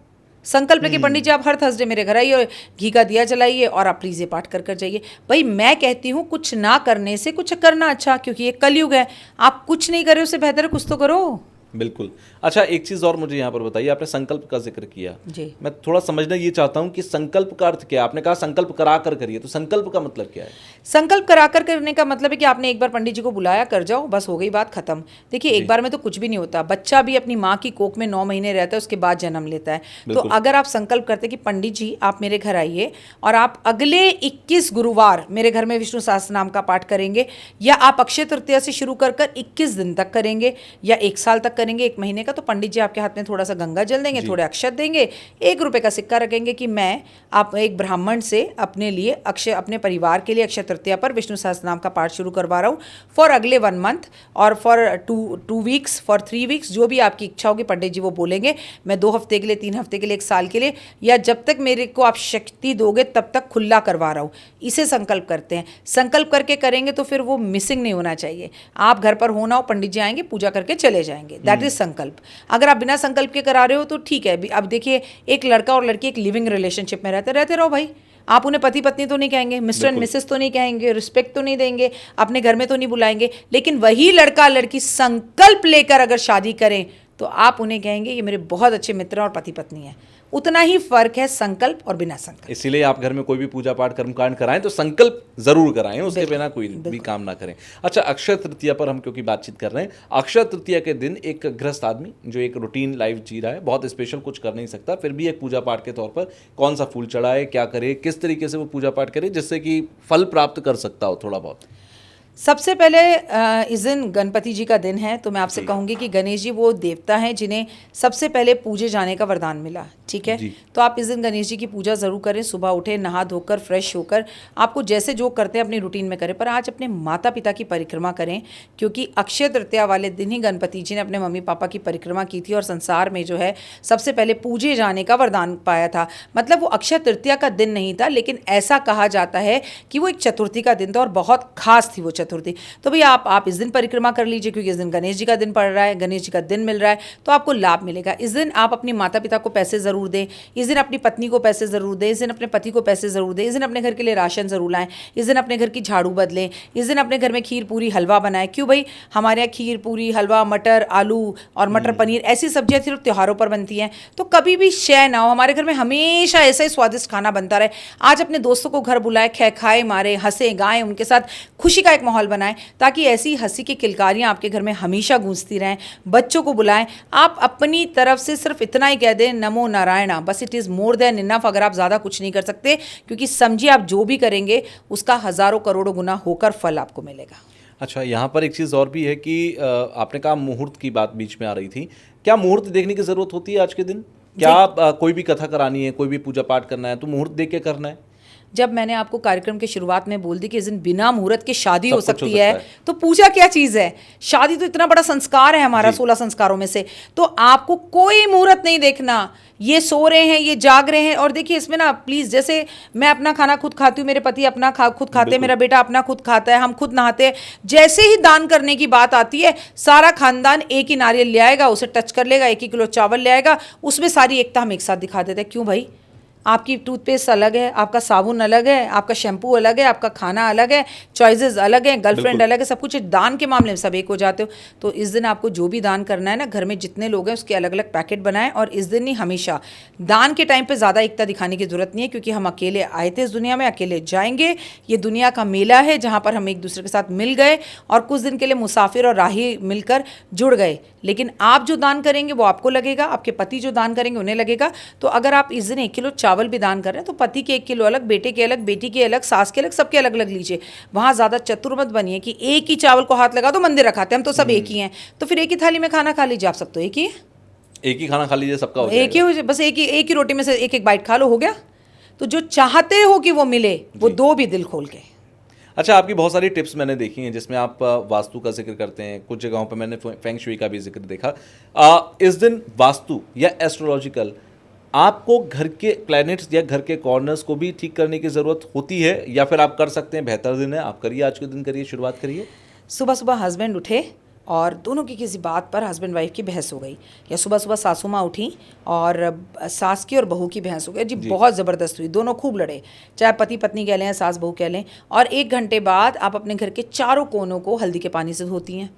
संकल्प लेके पंडित जी आप हर थर्सडे मेरे घर आइए, घी का दिया जलाइए और आप प्लीज़ ये पाठ कर कर जाइए। भाई मैं कहती हूँ, कुछ ना करने से कुछ करना अच्छा, क्योंकि ये कलयुग है। आप कुछ नहीं करे उससे बेहतर है कुछ तो करो। बिल्कुल। अच्छा, एक चीज़ और मुझे यहाँ पर बताइए, आपने संकल्प का जिक्र किया जी, मैं थोड़ा समझना ये चाहता हूँ कि संकल्प का अर्थ क्या है। आपने कहा संकल्प करा कर करिए, तो संकल्प का मतलब क्या है? संकल्प कराकर करने का मतलब है कि आपने एक बार पंडित जी को बुलाया, कर जाओ, बस हो गई बात खत्म। देखिए, एक बार में तो कुछ भी नहीं होता। बच्चा भी अपनी माँ की कोख में 9 महीने रहता है, उसके बाद जन्म लेता है। तो अगर आप संकल्प करते कि पंडित जी आप मेरे घर आइए और आप अगले 21 गुरुवार मेरे घर में विष्णु सहस्त्रनाम का पाठ करेंगे, या आप अक्षय तृतीया से शुरू कर 21 दिन तक करेंगे, या 1 साल तक करेंगे 1 महीने का, तो पंडित जी आपके हाथ में थोड़ा सा गंगा जल देंगे, थोड़े अक्षत देंगे, 1 रुपए का सिक्का रखेंगे कि मैं आप एक ब्राह्मण से अपने लिए अपने परिवार के लिए अक्षय तृतीया पर विष्णु सहस्त्रनाम का पाठ शुरू करवा रहा हूँ फॉर अगले 1 मंथ और फॉर 2 वीक्स, फॉर 3 वीक्स, जो भी आपकी इच्छा होगी पंडित जी वो बोलेंगे। मैं 2 हफ्ते के लिए, 3 हफ्ते के लिए, 1 साल के लिए, या जब तक मेरे को आप शक्ति दोगे तब तक खुला करवा रहा हूँ। इसे संकल्प करते हैं। संकल्प करके करेंगे तो फिर वो मिसिंग नहीं होना चाहिए। आप घर पर होना हो, पंडित जी आएंगे, पूजा करके चले जाएंगे, दैट इज संकल्प। अगर आप बिना संकल्प के करा रहे हो तो ठीक है। अब देखिए, एक लड़का और लड़की एक लिविंग रिलेशनशिप में रहते रहो भाई। आप उन्हें पति पत्नी तो नहीं कहेंगे, मिस्टर एंड मिसेस तो नहीं कहेंगे, रिस्पेक्ट तो नहीं देंगे, अपने घर में तो नहीं बुलाएंगे, लेकिन वही लड़का लड़की संकल्प लेकर अगर शादी करें तो आप उन्हें कहेंगे ये मेरे बहुत अच्छे मित्र और पति पत्नी हैं। उतना ही फर्क है संकल्प और बिना संकल्प। इसीलिए आप घर में कोई भी पूजा पाठ कर्मकांड कराएं तो संकल्प जरूर कराएं, उसके बिना कोई भी काम ना करें। अच्छा, अक्षय तृतीया पर हम क्योंकि बातचीत कर रहे हैं, अक्षय तृतीया के दिन एक गृहस्थ आदमी जो एक रूटीन लाइफ जी रहा है, बहुत स्पेशल कुछ कर नहीं सकता, फिर भी एक पूजा पाठ के तौर पर कौन सा फूल चढ़ाए, क्या करे, किस तरीके से वो पूजा पाठ करे जिससे कि फल प्राप्त कर सकता हो थोड़ा बहुत? सबसे पहले इस दिन गणपति जी का दिन है, तो मैं आपसे कहूँगी कि गणेश जी वो देवता हैं जिन्हें सबसे पहले पूजे जाने का वरदान मिला, ठीक है। तो आप इस दिन गणेश जी की पूजा ज़रूर करें। सुबह उठे, नहा धोकर, फ्रेश होकर, आपको जैसे जो करते हैं अपनी रूटीन में करें, पर आज अपने माता पिता की परिक्रमा करें, क्योंकि अक्षय तृतीया वाले दिन ही गणपति जी ने अपने मम्मी पापा की परिक्रमा की थी और संसार में जो है सबसे पहले पूजे जाने का वरदान पाया था। मतलब वो अक्षय तृतीया का दिन नहीं था, लेकिन ऐसा कहा जाता है कि वो एक चतुर्थी का दिन था और बहुत खास थी वो चतुर्थी। तो भैया आप इस दिन परिक्रमा कर लीजिए, क्योंकि इस दिन गणेश जी का दिन पड़ रहा है, गणेश जी का दिन मिल रहा है, तो आपको लाभ मिलेगा। इस दिन आप अपनी माता पिता को पैसे ज़रूर दें, इस दिन अपनी पत्नी को पैसे ज़रूर दें, इस दिन अपने पति को पैसे ज़रूर दें, इस दिन अपने घर के लिए राशन ज़रूर लाएं, इस दिन अपने घर की झाड़ू बदलें, इस दिन अपने घर में खीर पूरी हलवा बनाएं। क्यों भाई? हमारे यहाँ खीर पूरी हलवा, मटर आलू और मटर पनीर ऐसी सब्जियाँ सिर्फ त्योहारों पर बनती हैं, तो कभी भी शय ना हो। हमारे घर में हमेशा ऐसा ही स्वादिष्ट खाना बनता रहे। आज अपने दोस्तों को घर बुलाए, खाए मारे, हंसे गाएं, उनके साथ खुशी का एक माहौल बनाएं, ताकि ऐसी हंसी की किलकारियां आपके घर में हमेशा गूंजती रहें। बच्चों को बुलाएं। आप अपनी तरफ से सिर्फ इतना ही कह दें, नमो नारायणा, बस it is more than enough. अगर आप ज़्यादा कुछ नहीं कर सकते, क्योंकि समझिए आप जो भी करेंगे उसका हज़ारों करोड़ों गुना होकर फल आपको मिलेगा। अच्छा, यहाँ पर एक चीज़ और भी है कि आपने कहा मुहूर्त की बात बीच में आ रही थी। क्या मुहूर्त देखने की ज़रूरत होती है आज के दिन? क्या कोई भी कथा करानी है, कोई भी पूजा पाठ करना है तो मुहूर्त देख के करना है? जब मैंने आपको कार्यक्रम के शुरुआत में बोल दी कि इस दिन बिना मुहूर्त के शादी हो सकती है, तो पूजा क्या चीज़ है? शादी तो इतना बड़ा संस्कार है हमारा, 16 संस्कारों में से। तो आपको कोई मुहूर्त नहीं देखना, ये सो रहे हैं, ये जाग रहे हैं। और देखिए इसमें ना प्लीज़, जैसे मैं अपना खाना खुद खाती हूँ, मेरे पति अपना खुद खाते हैं, मेरा बेटा अपना खुद खाता है, हम खुद नहाते हैं, जैसे ही दान करने की बात आती है सारा खानदान एक ही नारियल ले आएगा, उसे टच कर लेगा, 1 ही किलो चावल ले आएगा, उसमें सारी एकता हम एक साथ दिखा देते हैं। क्यों भाई? आपकी टूथपेस्ट अलग है, आपका साबुन अलग है, आपका शैम्पू अलग है, आपका खाना अलग है, चॉइसेस अलग हैं, गर्लफ्रेंड अलग है, सब कुछ दान के मामले में सब एक हो जाते हो। तो इस दिन आपको जो भी दान करना है ना, घर में जितने लोग हैं उसके अलग अलग पैकेट बनाएं। और इस दिन ही हमेशा दान के टाइम पे ज़्यादा एकता दिखाने की ज़रूरत नहीं है, क्योंकि हम अकेले आए थे इस दुनिया में, अकेले जाएंगे। ये दुनिया का मेला है जहाँ पर हम एक दूसरे के साथ मिल गए और कुछ दिन के लिए मुसाफिर और राही मिलकर जुड़ गए। लेकिन आप जो दान करेंगे वो आपको लगेगा, आपके पति जो दान करेंगे उन्हें लगेगा। तो अगर आप इस दिन 1 किलो चावल भी दान कर रहे हैं तो पति के 1 किलो अलग, बेटे के अलग, बेटी के अलग, सास के अलग, सबके अलग अलग लीजिए। वहाँ ज़्यादा चतुर मत बनिए कि एक ही चावल को हाथ लगा दो, मंदिर रखाते हम तो सब एक ही हैं, तो फिर एक ही थाली में खाना खा लीजिए। आप सब तो एक ही है, एक ही खाना खा लीजिए, सबका एक ही हो, बस एक ही रोटी में से एक बाइट खा लो, हो गया। तो जो चाहते हो कि वो मिले वो दो भी दिल खोल के। अच्छा, आपकी बहुत सारी टिप्स मैंने देखी हैं जिसमें आप वास्तु का जिक्र करते हैं, कुछ जगहों पर मैंने फेंग शुई का भी जिक्र देखा। इस दिन वास्तु या एस्ट्रोलॉजिकल आपको घर के प्लैनेट्स या घर के कॉर्नर्स को भी ठीक करने की ज़रूरत होती है, या फिर आप कर सकते हैं? बेहतर दिन है, आप करिए, आज के दिन करिए, शुरुआत करिए। सुबह सुबह हस्बैंड उठे और दोनों की किसी बात पर हस्बैंड वाइफ की बहस हो गई, या सुबह सुबह सासू माँ उठी और सास की और बहू की बहस हो गई जी, बहुत ज़बरदस्त हुई, दोनों खूब लड़े, चाहे पति पत्नी कह लें या सास बहू कह लें। और 1 घंटे बाद आप अपने घर के चारों कोनों को हल्दी के पानी से धोती हैं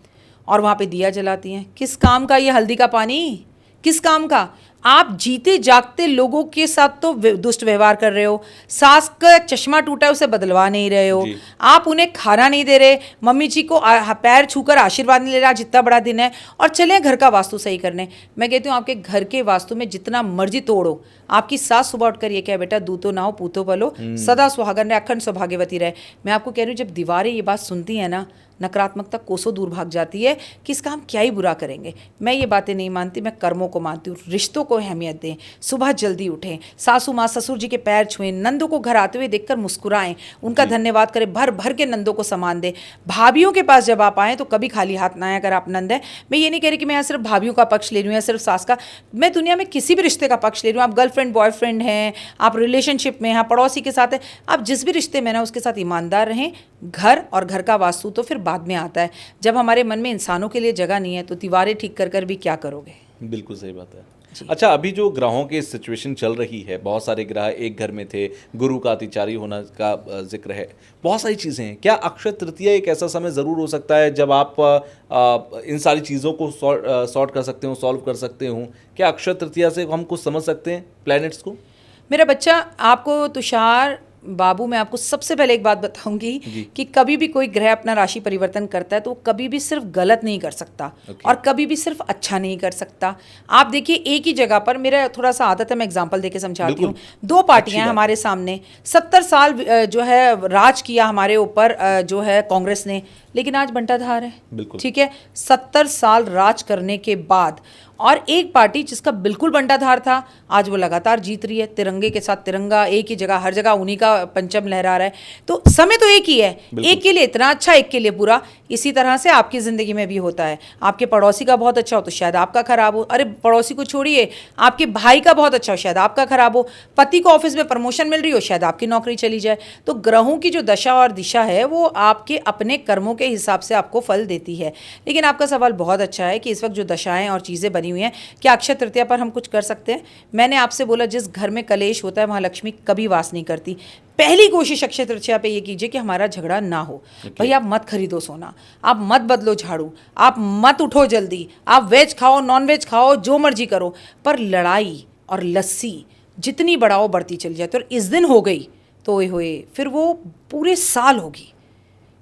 और वहाँ पे दिया जलाती हैं। किस काम का ये हल्दी का पानी? किस काम का? आप जीते जागते लोगों के साथ तो दुष्ट व्यवहार कर रहे हो, सास का चश्मा टूटा है उसे बदलवा नहीं रहे हो, आप उन्हें खाना नहीं दे रहे, मम्मी जी को पैर छूकर आशीर्वाद नहीं ले रहा जितना बड़ा दिन है, और चलें घर का वास्तु सही करने। मैं कहती हूँ आपके घर के वास्तु में जितना मर्जी तोड़ो, आपकी सास सुबह उठकर ये क्या बेटा, दूतो ना हो पूतो पलो, सदा सुहागन रहे, अखंड सौभाग्यवती रहे। मैं आपको कह रही हूँ जब दीवारें ये बात सुनती हैं ना नकारात्मकता कोसों दूर भाग जाती है कि इसका हम क्या ही बुरा करेंगे। मैं ये बातें नहीं मानती, मैं कर्मों को मानती हूँ। रिश्तों को अहमियत दें, सुबह जल्दी उठें, सासू माँ ससुर जी के पैर छुएं, नंदों को घर आते हुए देखकर मुस्कुराएं, उनका धन्यवाद करें, भर भर के नंदों को सामान दें। भाभीियों के पास जब आप आएँ तो कभी खाली हाथ ना आए। अगर आप नंद हैं, मैं ये नहीं कह रही कि मैं यहाँ सिर्फ भाभीियों का पक्ष ले रही हूँ या सिर्फ सास का, मैं दुनिया में किसी भी रिश्ते का पक्ष ले रही हूँ। आप गर्लफ्रेंड बॉयफ्रेंड हैं, आप रिलेशनशिप में हैं, पड़ोसी के साथ हैं, आप जिस भी रिश्ते में ना उसके साथ ईमानदार रहें। घर और घर का वास्तु तो फिर बाद में आता है। जब हमारे मन में इंसानों के लिए जगह नहीं है तो दीवारें ठीक कर कर भी क्या करोगे। बिल्कुल सही बात है। अच्छा, अभी जो ग्रहों की सिचुएशन चल रही है, बहुत सारे ग्रह एक घर में थे, गुरु का अतिचारी होना का जिक्र है, बहुत सारी चीज़ें हैं। क्या अक्षय तृतीया एक ऐसा समय ज़रूर हो सकता है जब आप इन सारी चीज़ों को सॉर्ट कर सकते हो, सॉल्व कर सकते हो? क्या अक्षय तृतीया से हम कुछ समझ सकते हैं प्लैनेट्स को? मेरा बच्चा, आपको तुषार बाबू, मैं आपको सबसे पहले एक बात बताऊंगी कि कभी भी कोई ग्रह अपना राशि परिवर्तन करता है तो वो कभी भी सिर्फ गलत नहीं कर सकता और कभी भी सिर्फ अच्छा नहीं कर सकता। आप देखिए, एक ही जगह पर, मेरा थोड़ा सा आदत है, मैं एग्जांपल देके समझाती हूँ। दो पार्टियां हमारे सामने, 70 साल जो है राज किया हमारे ऊपर जो है कांग्रेस ने, लेकिन आज बंटाधार है। ठीक है, 70 साल राज करने के बाद, और एक पार्टी जिसका बिल्कुल बंटाधार था, आज वो लगातार जीत रही है, तिरंगे के साथ तिरंगा, एक ही जगह, हर जगह उन्हीं का परचम लहरा रहा है। तो समय तो एक ही है, एक के लिए इतना अच्छा, एक के लिए बुरा। इसी तरह से आपकी ज़िंदगी में भी होता है। आपके पड़ोसी का बहुत अच्छा हो तो शायद आपका खराब हो। अरे पड़ोसी को छोड़िए, आपके भाई का बहुत अच्छा हो, शायद आपका खराब हो। पति को ऑफिस में प्रमोशन मिल रही हो, शायद आपकी नौकरी चली जाए। तो ग्रहों की जो दशा और दिशा है वो आपके अपने कर्मों के हिसाब से आपको फल देती है। लेकिन आपका सवाल बहुत अच्छा है कि इस वक्त जो दशाएं और चीज़ें बनी हुई हैं, क्या अक्षय तृतीया पर हम कुछ कर सकते हैं? मैंने आपसे बोला, जिस घर में कलेश होता है वहाँ लक्ष्मी कभी वास नहीं करती। पहली कोशिश अक्षय तृतीया पे ये कीजिए कि हमारा झगड़ा ना हो। भाई, आप मत खरीदो सोना, आप मत बदलो झाड़ू, आप मत उठो जल्दी, आप वेज खाओ नॉन वेज खाओ, जो मर्जी करो, पर लड़ाई और लस्सी जितनी बढ़ाओ बढ़ती चली जाए। तो इस दिन हो गई तो ओए होए, फिर वो पूरे साल होगी,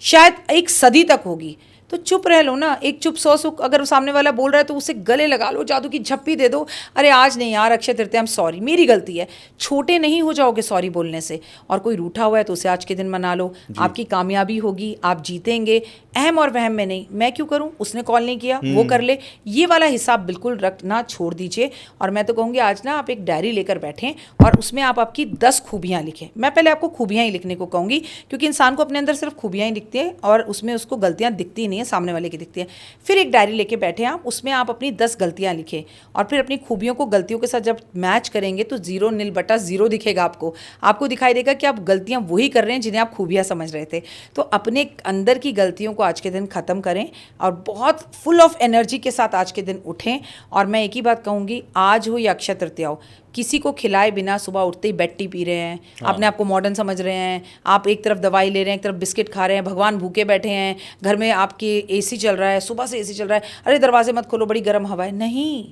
शायद एक सदी तक होगी। तो चुप रह लो ना। एक चुप सौ सुख। अगर सामने वाला बोल रहा है तो उसे गले लगा लो, जादू की झप्पी दे दो। अरे आज नहीं यार, अक्षय तृतीया, सॉरी, मेरी गलती है। छोटे नहीं हो जाओगे सॉरी बोलने से। और कोई रूठा हुआ है तो उसे आज के दिन मना लो, आपकी कामयाबी होगी, आप जीतेंगे। अहम और वहम में नहीं, मैं क्यों करूं, उसने कॉल नहीं किया, वो कर ले, ये वाला हिसाब बिल्कुल रखना छोड़ दीजिए। और मैं तो कहूँगी आज ना आप एक डायरी लेकर बैठें और उसमें आप आपकी 10 खूबियाँ लिखें। मैं पहले आपको खूबियाँ ही लिखने को कहूँगी, क्योंकि इंसान को अपने अंदर सिर्फ खूबियाँ ही दिखती हैं और उसमें उसको गलतियाँ दिखती नहीं है, सामने वाले की दिखती है। फिर एक डायरी लेके बैठे आप, उसमें आप अपनी 10 गलतियाँ लिखें और फिर अपनी खूबियों को गलतियों के साथ जब मैच करेंगे तो 0 दिखेगा आपको। आपको दिखाई देगा कि आप गलतियाँ वही कर रहे हैं जिन्हें आप खूबियाँ समझ रहे थे। तो अपने अंदर की गलतियों को आज के दिन ख़त्म करें और बहुत फुल ऑफ एनर्जी के साथ आज के दिन उठें। और मैं एक ही बात कहूँगी, आज हो या अक्षय तृतीया हो, किसी को खिलाए बिना सुबह उठते ही बेड टी पी रहे हैं, अपने आप को मॉडर्न समझ रहे हैं, आप एक तरफ दवाई ले रहे हैं, एक तरफ बिस्किट खा रहे हैं, भगवान भूखे बैठे हैं, घर में आपके एसी चल रहा है, सुबह से एसी चल रहा है, अरे दरवाजे मत खोलो, बड़ी गर्म हवा है। नहीं,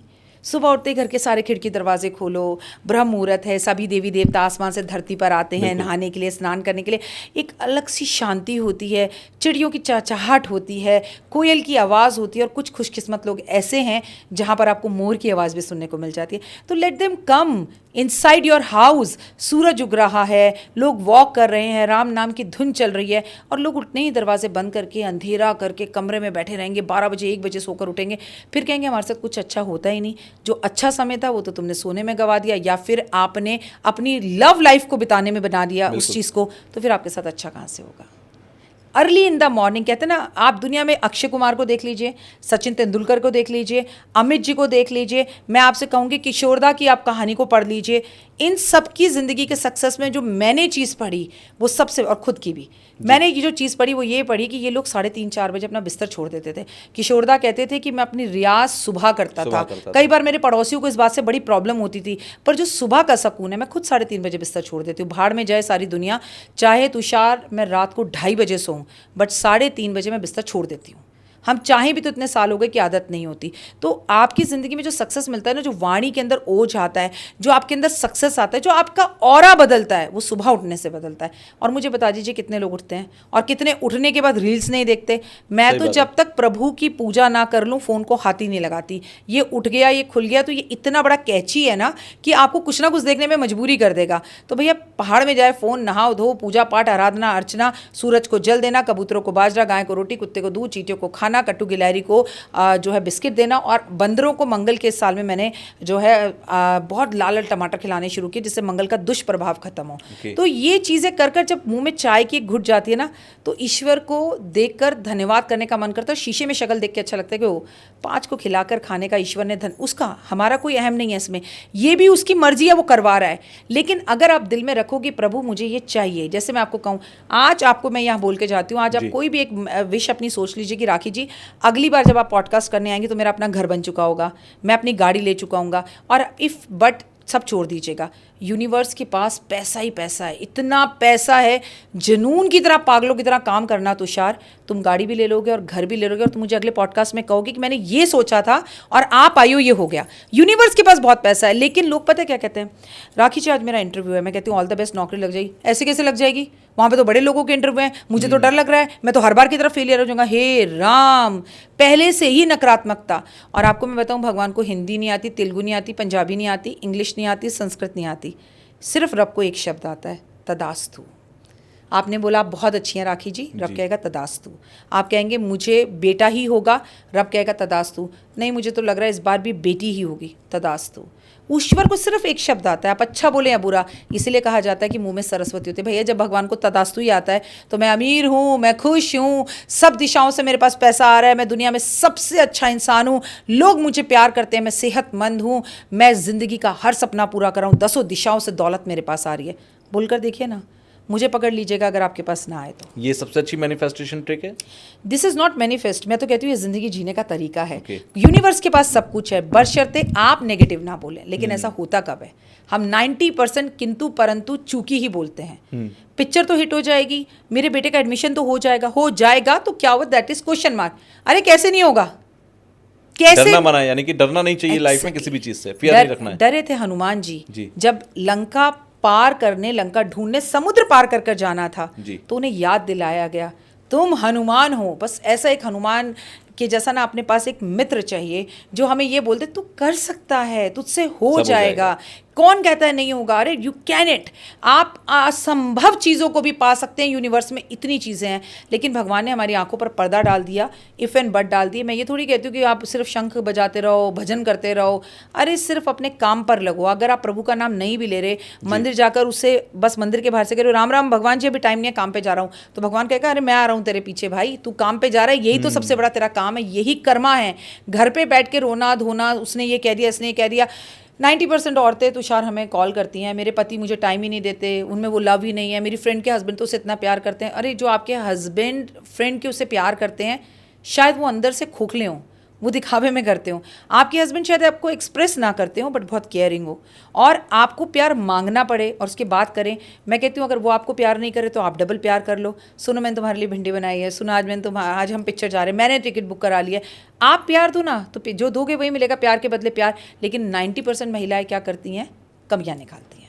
सुबह उठते ही घर के सारे खिड़की दरवाजे खोलो, ब्रह्म मुहूर्त है, सभी देवी देवता आसमान से धरती पर आते हैं नहाने के लिए, स्नान करने के लिए। एक अलग सी शांति होती है, चिड़ियों की चहचहाट होती है, कोयल की आवाज़ होती है। और कुछ खुशकिस्मत लोग ऐसे हैं जहाँ पर आपको मोर की आवाज़ भी सुनने को मिल जाती है। तो let them come inside your house. सूरज उग रहा है, लोग वॉक कर रहे हैं, राम नाम की धुन चल रही है, और लोग उठने ही दरवाजे बंद करके अंधेरा करके कमरे में बैठे रहेंगे, 12 बजे 1 बजे सोकर उठेंगे, फिर कहेंगे हमारे साथ कुछ अच्छा होता ही नहीं। जो अच्छा समय था वो तो तुमने सोने में गवा दिया, या फिर आपने अपनी लव लाइफ को बिताने में बना दिया उस चीज़ को, तो फिर आपके साथ अच्छा कहाँ से होगा। अर्ली इन द मॉर्निंग, कहते हैं ना, आप दुनिया में अक्षय कुमार को देख लीजिए, सचिन तेंदुलकर को देख लीजिए, अमित जी को देख लीजिए, मैं आपसे कहूँगी किशोरदा की आप कहानी को पढ़ लीजिए। इन सब की ज़िंदगी के सक्सेस में जो मैंने चीज़ पढ़ी वो सबसे, और ख़ुद की भी मैंने ये जो चीज़ पढ़ी वो ये पढ़ी कि ये लोग 3:30-4 बजे अपना बिस्तर छोड़ देते थे। किशोरदा कहते थे कि मैं अपनी रियाज सुबह करता था। कई बार मेरे पड़ोसियों को इस बात से बड़ी प्रॉब्लम होती थी, पर जो सुबह का सुकून है, मैं खुद 3:30 बजे बिस्तर छोड़ देती हूँ। भाड़ में जाए सारी दुनिया, चाहे तुषार मैं रात को 2:30 बजे सोऊं, बट 3:30 बजे मैं बिस्तर छोड़ देती हूँ। हम चाहें भी तो इतने साल हो गए कि आदत नहीं होती। तो आपकी ज़िंदगी में जो सक्सेस मिलता है ना, जो वाणी के अंदर ओज आता है, जो आपके अंदर सक्सेस आता है, जो आपका ऑरा बदलता है, वो सुबह उठने से बदलता है। और मुझे बता दीजिए कितने लोग उठते हैं और कितने उठने के बाद रील्स नहीं देखते। मैं तो जब तक प्रभु की पूजा ना कर लूँ फ़ोन को हाथ ही नहीं लगाती। ये उठ गया, ये खुल गया, तो ये इतना बड़ा कैची है ना कि आपको कुछ ना कुछ देखने में मजबूरी कर देगा। तो भैया पहाड़ में जाए, फ़ोन, नहाओ धो, पूजा पाठ, आराधना अर्चना, सूरज को जल देना, कबूतरों को बाजरा, गाय को रोटी, कुत्ते को दूध, चींटियों को खाना, कट्टू गिलहरी को जो है बिस्किट देना, और बंदरों को मंगल के इस साल में मैंने जो है बहुत लाल टमाटर खिलाने शुरू किए, जिससे मंगल का दुष्प्रभाव खत्म हो। तो ये चीज़ें कर कर जब मुंह में चाय की घुट जाती है ना, तो ईश्वर को देखकर धन्यवाद करने का मन करता है। शीशे में शक्ल देख के अच्छा लगता है कि वो 5 को खिलाकर खाने का ईश्वर ने उसका हमारा कोई अहम नहीं है इसमें, ये भी उसकी मर्जी है, वो करवा रहा है। लेकिन अगर आप दिल में रखोगे प्रभु मुझे ये चाहिए, जैसे मैं आपको कहूँ, आज आपको मैं यहाँ बोल के जाती हूँ, आज आप कोई भी एक विश अपनी सोच लीजिए कि राखी जी अगली बार जब आप पॉडकास्ट करने आएंगे तो मेरा अपना घर बन चुका होगा, मैं अपनी गाड़ी ले चुका हूँगा, और इफ़ बट सब छोड़ दीजिएगा, यूनिवर्स के पास पैसा ही पैसा है, इतना पैसा है, जुनून की तरह, पागलों की तरह काम करना तुषार, तुम गाड़ी भी ले लोगे और घर भी ले लोगे, और तुम मुझे अगले पॉडकास्ट में कहोगे कि मैंने ये सोचा था और आप आई हो, ये हो गया। यूनिवर्स के पास बहुत पैसा है। लेकिन लोग पता है क्या कहते हैं, राखी जी आज मेरा इंटरव्यू है, मैं कहती हूँ ऑल द बेस्ट, नौकरी लग जाएगी। ऐसे कैसे लग जाएगी, वहाँ पे तो बड़े लोगों के इंटरव्यू हैं, मुझे तो डर लग रहा है, मैं तो हर बार की तरफ फेलियर हो जाऊंगा। हे राम, पहले से ही नकारात्मकता। और आपको मैं बताऊँ, भगवान को हिंदी नहीं आती, तेलुगु नहीं आती, पंजाबी नहीं आती, इंग्लिश नहीं आती, संस्कृत नहीं आती, सिर्फ रब को एक शब्द आता है, तदास्तु। आपने बोला आप बहुत अच्छी हैं राखी जी, रब कहेगा तदास्तु। आप कहेंगे मुझे बेटा ही होगा, रब कहेगा तदास्तु। नहीं, मुझे तो लग रहा है इस बार भी बेटी ही होगी, तदास्तु। ईश्वर को सिर्फ एक शब्द आता है, आप अच्छा बोले या बुरा, इसीलिए कहा जाता है कि मुंह में सरस्वती होती है। भैया जब भगवान को तदास्तु ही आता है तो मैं अमीर हूँ, मैं खुश हूँ, सब दिशाओं से मेरे पास पैसा आ रहा है, मैं दुनिया में सबसे अच्छा इंसान हूँ, लोग मुझे प्यार करते हैं, मैं सेहतमंद हूँ, मैं ज़िंदगी का हर सपना पूरा कर रहा हूँ, 10 दिशाओं से दौलत मेरे पास आ रही है, बोलकर देखिए ना, मुझे पकड़ लीजिएगा अगर आपके पास ना आए तो। ये सबसे अच्छी मैनिफेस्टेशन ट्रिक है। दिस इज नॉट मैनिफेस्ट, मैं तो कहती हूँ ये जिंदगी जीने का तरीका है। यूनिवर्स के पास सब कुछ है, बशर्ते आप नेगेटिव ना बोलें। लेकिन ऐसा होता कब है, हम 90% किंतु परंतु चूकी ही बोलते हैं। पिक्चर तो हिट हो जाएगी, मेरे बेटे का एडमिशन तो हो जाएगा तो क्या हुआ, दैट इज क्वेश्चन मार्क। अरे कैसे नहीं होगा, कैसे डरना मना, यानी कि डरना नहीं चाहिए लाइफ में किसी भी चीज से, फियर नहीं रखना है। डरे थे हनुमान जी जब लंका पार करने, लंका ढूंढने समुद्र पार कर कर जाना था, तो उन्हें याद दिलाया गया तुम हनुमान हो। बस ऐसा एक हनुमान के जैसा ना अपने पास एक मित्र चाहिए जो हमें ये बोलते तू कर सकता है, तुझसे हो जाएगा। कौन कहता है नहीं होगा, अरे यू कैन इट। आप असंभव चीज़ों को भी पा सकते हैं, यूनिवर्स में इतनी चीज़ें हैं। लेकिन भगवान ने हमारी आंखों पर पर्दा डाल दिया, इफ़ एंड बट डाल दिए। मैं ये थोड़ी कहती हूँ कि आप सिर्फ शंख बजाते रहो, भजन करते रहो। अरे सिर्फ अपने काम पर लगो। अगर आप प्रभु का नाम नहीं भी ले रहे, मंदिर जाकर उससे बस मंदिर के बाहर से कह रहे हो राम राम भगवान जी अभी टाइम नहीं है, काम पे जा रहा हूँ, तो भगवान कहेगा अरे मैं आ रहा हूँ तेरे पीछे भाई, तू काम पे जा रहा है, यही तो सबसे बड़ा तेरा काम है, यही कर्मा है। घर पे बैठ के रोना धोना, उसने ये कह दिया, इसने ये कह दिया। 90% औरतें तुषार हमें कॉल करती हैं, मेरे पति मुझे टाइम ही नहीं देते, उनमें वो लव ही नहीं है, मेरी फ्रेंड के हस्बैंड तो उससे इतना प्यार करते हैं। अरे जो आपके हस्बैंड फ्रेंड के उससे प्यार करते हैं, शायद वो अंदर से खोखले हों, वो दिखावे में करते हो। आपके हस्बैंड शायद आपको एक्सप्रेस ना करते हो, बट बहुत केयरिंग हो, और आपको प्यार मांगना पड़े और उसके बाद करें। मैं कहती हूँ अगर वो आपको प्यार नहीं करे तो आप डबल प्यार कर लो। सुनो मैंने तुम्हारे लिए भिंडी बनाई है, सुनो आज हम पिक्चर जा रहे हैं, मैंने टिकट बुक करा लिया। आप प्यार दो ना, तो जो दोगे वही मिलेगा, प्यार के बदले प्यार। लेकिन 90% महिलाएं क्या करती हैं, कमियाँ निकालती हैं।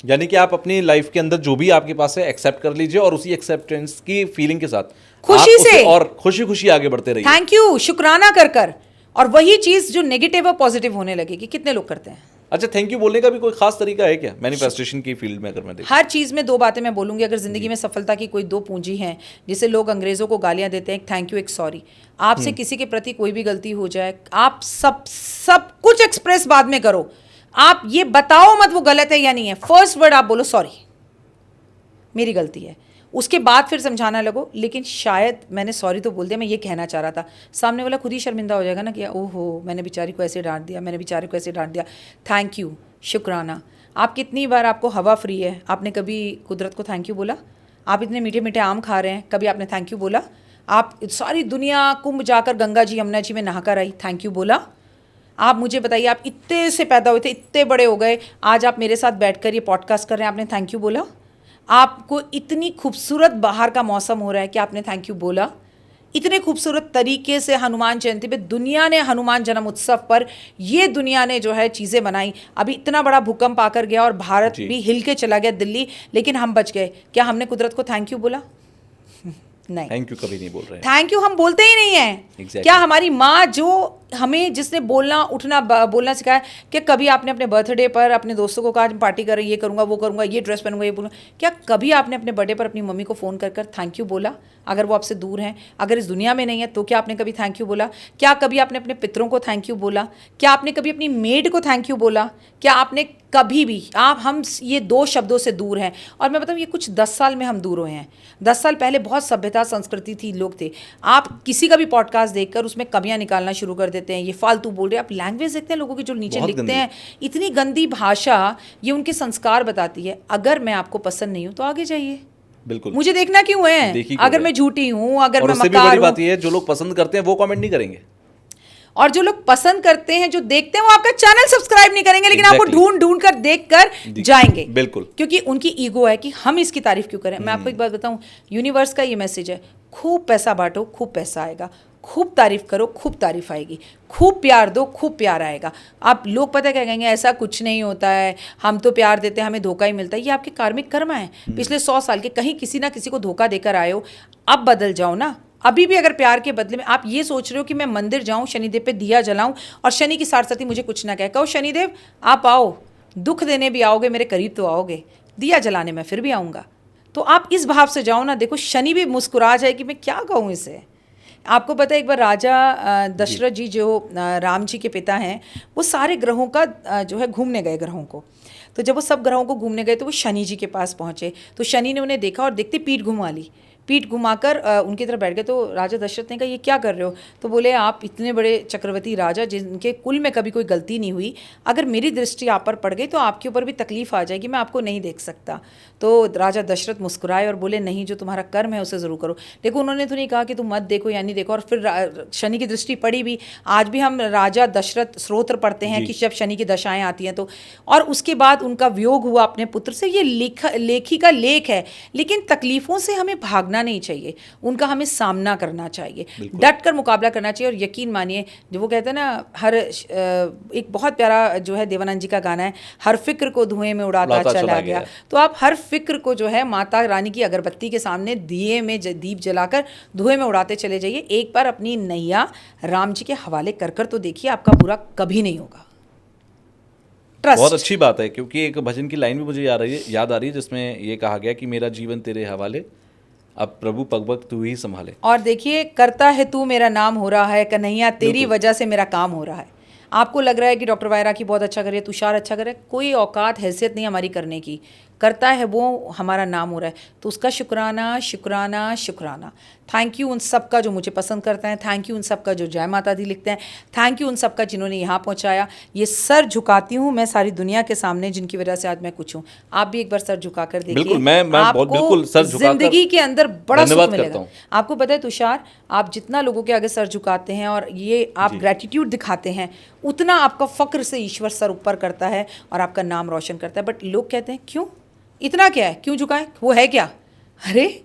यानी कि आप अपनी लाइफ के अंदर जो भी आपके पास है एक्सेप्ट कर लीजिए, और उसी एक्सेप्टेंस की फीलिंग के साथ खुशी से और खुशी खुशी आगे बढ़ते रहिए। थैंक यू, शुक्राना कर और वही चीज जो नेगेटिव और पॉजिटिव होने लगेगी। कितने लोग करते हैं? अच्छा, थैंक यू बोलने का भी कोई खास तरीका है क्या मैनिफेस्टेशन की फील्ड में? अगर मैं देखूं हर चीज़ में 2 बातें मैं बोलूँगी। अगर ज़िंदगी में सफलता की कोई 2 पूंजी हैं, जिसे लोग अंग्रेज़ों को गालियाँ देते हैं, एक थैंक यू, एक सॉरी। आपसे किसी के प्रति कोई भी गलती हो जाए, आप सब कुछ एक्सप्रेस बाद में करो, आप ये बताओ मत वो गलत है या नहीं है। फर्स्ट वर्ड आप बोलो सॉरी, मेरी गलती है, उसके बाद फिर समझाना लगो। लेकिन शायद मैंने सॉरी तो बोल दिया, मैं ये कहना चाह रहा था, सामने वाला खुद ही शर्मिंदा हो जाएगा ना कि ओहो मैंने बेचारी को ऐसे डांट दिया, मैंने बेचारे को ऐसे डांट दिया। थैंक यू, शुक्राना। आप कितनी बार, आपको हवा फ्री है, आपने कभी कुदरत को थैंक यू बोला? आप इतने मीठे मीठे आम खा रहे हैं, कभी आपने थैंक यू बोला? आप सारी दुनिया कुंभ जाकर गंगा जी यमुना जी में नहाकर आई, थैंक यू बोला? आप मुझे बताइए, आप इतने से पैदा हुए थे, इतने बड़े हो गए, आज आप मेरे साथ बैठकर ये पॉडकास्ट कर रहे हैं, आपने थैंक यू बोला? आपको इतनी खूबसूरत बाहर का मौसम हो रहा है कि आपने थैंक यू बोला? इतने खूबसूरत तरीके से हनुमान जयंती पे दुनिया ने हनुमान जन्म उत्सव पर ये दुनिया ने जो है चीज़ें बनाई। अभी इतना बड़ा भूकंप आकर गया और भारत भी हिल के चला गया, दिल्ली, लेकिन हम बच गए। क्या हमने कुदरत को थैंक यू बोला? नहीं, थैंक यू कभी नहीं बोल रहे हैं। थैंक यू हम बोलते ही नहीं है। Exactly. क्या हमारी माँ जो हमें जिसने बोलना उठना बोलना सिखाया, कि कभी आपने अपने बर्थडे पर अपने दोस्तों को कहा पार्टी कर रही, ये करूंगा वो करूंगा, ये ड्रेस पहनूंगा, ये बोलूंगा? क्या कभी आपने अपने बर्थडे पर अपनी मम्मी को फ़ोन कर कर थैंक यू बोला? अगर वो आपसे दूर हैं, अगर इस दुनिया में नहीं है, तो क्या आपने कभी थैंक यू बोला? क्या कभी आपने अपने पितरों को थैंक यू बोला? क्या आपने कभी अपनी मेड को थैंक यू बोला? क्या आपने कभी भी हम ये 2 शब्दों से दूर हैं। और मैं बताऊँ, ये कुछ 10 साल में हम दूर हुए हैं। 10 साल पहले बहुत सभ्यता संस्कृति थी, लोग थे। आप किसी का भी पॉडकास्ट देखकर उसमें कमियां निकालना शुरू कर देते हैं, ये फालतू बोल रहे हैं। आप लैंग्वेज देखते हैं लोगों की जो नीचे लिखते हैं, इतनी गंदी भाषा, ये उनके संस्कार बताती है। अगर मैं आपको पसंद नहीं हूँ तो आगे जाइए, बिल्कुल, मुझे देखना क्यों है? अगर मैं झूठी हूँ, अगर मैं मक्कार हूँ। और उससे भी बड़ी बात ये है, जो लोग पसंद करते हैं वो कमेंट नहीं करेंगे, और जो लोग पसंद करते हैं, जो देखते हैं, वो आपका चैनल सब्सक्राइब नहीं करेंगे, लेकिन आपको ढूंढ ढूंढ कर देख कर जाएंगे। बिल्कुल, क्योंकि उनकी ईगो है कि हम इसकी तारीफ क्यों करें। मैं आपको एक बात बताऊं, यूनिवर्स का ये मैसेज है, खूब पैसा बांटो, खूब पैसा आएगा। खूब तारीफ करो, खूब तारीफ आएगी। खूब प्यार दो, खूब प्यार आएगा। आप लोग पता क्या कहेंगे, ऐसा कुछ नहीं होता है, हम तो प्यार देते हैं, हमें धोखा ही मिलता है। ये आपके कार्मिक कर्म है, पिछले 100 साल के। कहीं किसी ना किसी को धोखा देकर आए हो, अब बदल जाओ ना। अभी भी अगर प्यार के बदले में आप ये सोच रहे हो कि मैं मंदिर जाऊं, शनिदेव पे दिया जलाऊं और शनि की सारस्वती मुझे कुछ ना कहे, कहो शनिदेव आप आओ, दुख देने भी आओगे, मेरे करीब तो आओगे, दिया जलाने में फिर भी आऊँगा। तो आप इस भाव से जाओ ना। देखो, शनि भी मुस्कुरा जाए कि मैं क्या कहूँ इसे। आपको पता है, एक बार राजा दशरथ जी जो राम जी के पिता हैं, वो सारे ग्रहों का जो है घूमने गए ग्रहों को। तो जब वो सब ग्रहों को घूमने गए तो वो शनि जी के पास पहुँचे। तो शनि ने उन्हें देखा और देखते पीठ घुमा ली, पीठ घुमाकर उनकी तरफ बैठ गए। तो राजा दशरथ ने कहा, ये क्या कर रहे हो? तो बोले, आप इतने बड़े चक्रवर्ती राजा जिनके कुल में कभी कोई गलती नहीं हुई, अगर मेरी दृष्टि आप पर पड़ गई तो आपके ऊपर भी तकलीफ आ जाएगी, मैं आपको नहीं देख सकता। तो राजा दशरथ मुस्कुराए और बोले, नहीं, जो तुम्हारा कर्म है उसे ज़रूर करो। देखो, उन्होंने तो नहीं कहा कि तुम मत देखो या नहीं देखो। और फिर शनि की दृष्टि पड़ी भी। आज भी हम राजा दशरथ स्तोत्र पढ़ते हैं कि जब शनि की दशाएं आती हैं तो। और उसके बाद उनका वियोग हुआ अपने पुत्र से। ये लेखी का लेख है, लेकिन तकलीफ़ों से हमें भागना नहीं चाहिए, उनका हमें सामना करना चाहिए, डट कर मुकाबला करना चाहिए। और यकीन मानिए, जो वो कहते हैं ना, हर एक बहुत प्यारा जो है देवानंद जी का गाना है, हर फिक्र को धुएं में उड़ाता चला गया। तो आप हर फिक्र को जो है माता रानी की अगरबत्ती के सामने दिए में दीप जलाकर धुएं में उड़ाते चले जाइए। एक बार अपनी नैया राम जी के हवाले कर कर तो देखिए, आपका बुरा कभी नहीं होगा। ट्रस्ट। बहुत अच्छी बात है, क्योंकि एक भजन की लाइन भी मुझे याद आ रही है जिसमें ये कहा गया कि मेरा जीवन तेरे हवाले, अब प्रभु पगपग तू ही संभाले। और देखिए, करता है तू मेरा नाम हो रहा है, कन्हैया तेरी वजह से मेरा काम हो रहा है। आपको लग रहा है कि डॉक्टर वायरा की बहुत अच्छा कर रही है, तुषार अच्छा कर रहा है, कोई औकात हैसियत नहीं हमारी करने की। करता है वो, हमारा नाम हो रहा है, तो उसका शुक्राना शुक्राना शुक्राना। थैंक यू उन सब का जो मुझे पसंद करते हैं, थैंक यू उन सब का जो जय माता दी लिखते हैं, थैंक यू उन सब का जिन्होंने यहाँ पहुँचाया। ये सर झुकाती हूँ मैं सारी दुनिया के सामने, जिनकी वजह से आज मैं कुछ हूँ। आप भी एक बार सर झुका कर देखिए, बिल्कुल, मैं बिल्कुल सर झुकाकर जिंदगी के अंदर बड़ा सुख मिलेगा। करता हूं। आपको पता है तुषार, आप जितना लोगों के आगे सर झुकाते हैं और ये आप ग्रेटिट्यूड दिखाते हैं, उतना आपका फक्र से ईश्वर सर ऊपर करता है और आपका नाम रोशन करता है। बट लोग कहते हैं, क्यों इतना, क्या है, क्यों झुकाएं, वो है क्या? अरे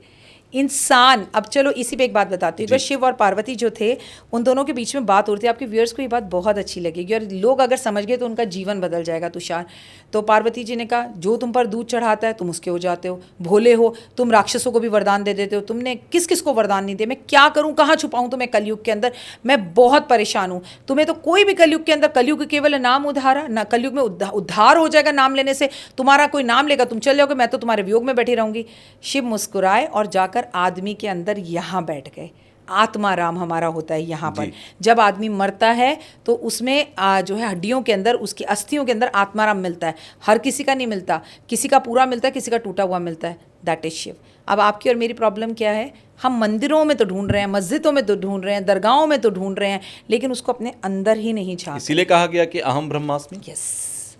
इंसान। अब चलो इसी पे एक बात बताती हूँ। शिव और पार्वती जो थे, उन दोनों के बीच में बात हो रही थी। आपके व्यूअर्स को ये बात बहुत अच्छी लगेगी और लोग अगर समझ गए तो उनका जीवन बदल जाएगा। तुषार, तो पार्वती जी ने कहा, जो तुम पर दूध चढ़ाता है तुम उसके हो जाते हो, भोले हो तुम, राक्षसों को भी वरदान दे देते हो। तुमने किस किस को वरदान नहीं दिए? मैं क्या करूँ, कहाँ छुपाऊँ तुम्हें कलयुग के अंदर? मैं बहुत परेशान हूँ। तुम्हें तो कोई भी कलयुग के अंदर, कलयुग केवल नाम उद्धारा ना, कलयुग में उद्धार हो जाएगा नाम लेने से। तुम्हारा कोई नाम लेगा तुम चल जाओगे, मैं तो तुम्हारे वियोग में बैठी रहूंगी। शिव मुस्कुराए और जाकर आदमी के अंदर यहाँ बैठ गए। आत्मा राम हमारा होता है यहाँ पर। जब आदमी मरता है तो उसमें जो है हड्डियों के अंदर, उसकी अस्थियों के अंदर आत्मा राम मिलता है। हर किसी का नहीं मिलता, किसी का पूरा मिलता है, किसी का टूटा हुआ मिलता है। That is Shiv. अब आपकी और मेरी प्रॉब्लम क्या है? हम मंदिरों में तो ढूंढ रहे हैं, मस्जिदों में तो ढूंढ रहे हैं, दरगाहों में तो ढूंढ रहे हैं, लेकिन उसको अपने अंदर ही नहीं झांक। इसीलिए कहा गया कि अहम ब्रह्मास्मि। यस,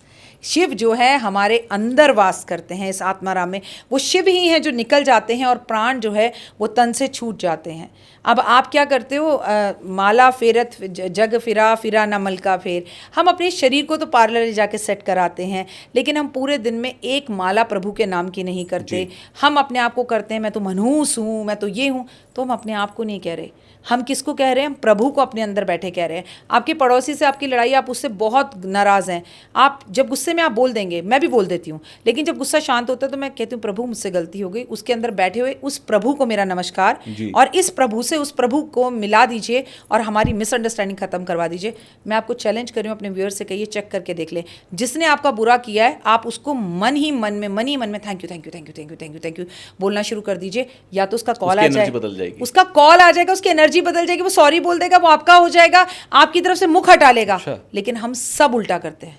शिव जो है हमारे अंदर वास करते हैं इस आत्माराम में, वो शिव ही हैं जो निकल जाते हैं और प्राण जो है वो तन से छूट जाते हैं। अब आप क्या करते हो, माला फेरत जग फिरा फिरा न मलका फेर। हम अपने शरीर को तो पार्लर ले जाके सेट कराते हैं, लेकिन हम पूरे दिन में एक माला प्रभु के नाम की नहीं करते। हम अपने आप को करते हैं मैं तो मनहूस हूँ, मैं तो ये हूँ, तो हम अपने आप को नहीं कह रहे। हम किसको कह रहे हैं? हम प्रभु को अपने अंदर बैठे कह रहे हैं। आपके पड़ोसी से आपकी लड़ाई, आप उससे बहुत नाराज़ हैं, आप जब गुस्से में आप बोल देंगे, मैं भी बोल देती हूँ, लेकिन जब गुस्सा शांत होता है तो मैं कहती हूँ प्रभु मुझसे गलती हो गई। उसके अंदर बैठे हुए उस प्रभु को मेरा नमस्कार, और इस प्रभु से उस प्रभु को मिला दीजिए और हमारी मिसअंडरस्टैंडिंग खत्म करवा दीजिए। मैं आपको चैलेंज कर रही हूँ, अपने व्यूअर से कहिए, चेक करके देख ले, जिसने आपका बुरा किया है आप उसको मन ही मन में thank you thank you thank you thank you thank you thank you बोलना शुरू कर दीजिए। या तो उसका कॉल आ जाए, उसका कॉल आ जाएगा, उसकी एनर्जी बदल जाएगी, वो सॉरी बोल देगा, वो आपका हो जाएगा, आपकी तरफ से मुख हटा लेगा। लेकिन हम सब उल्टा करते हैं,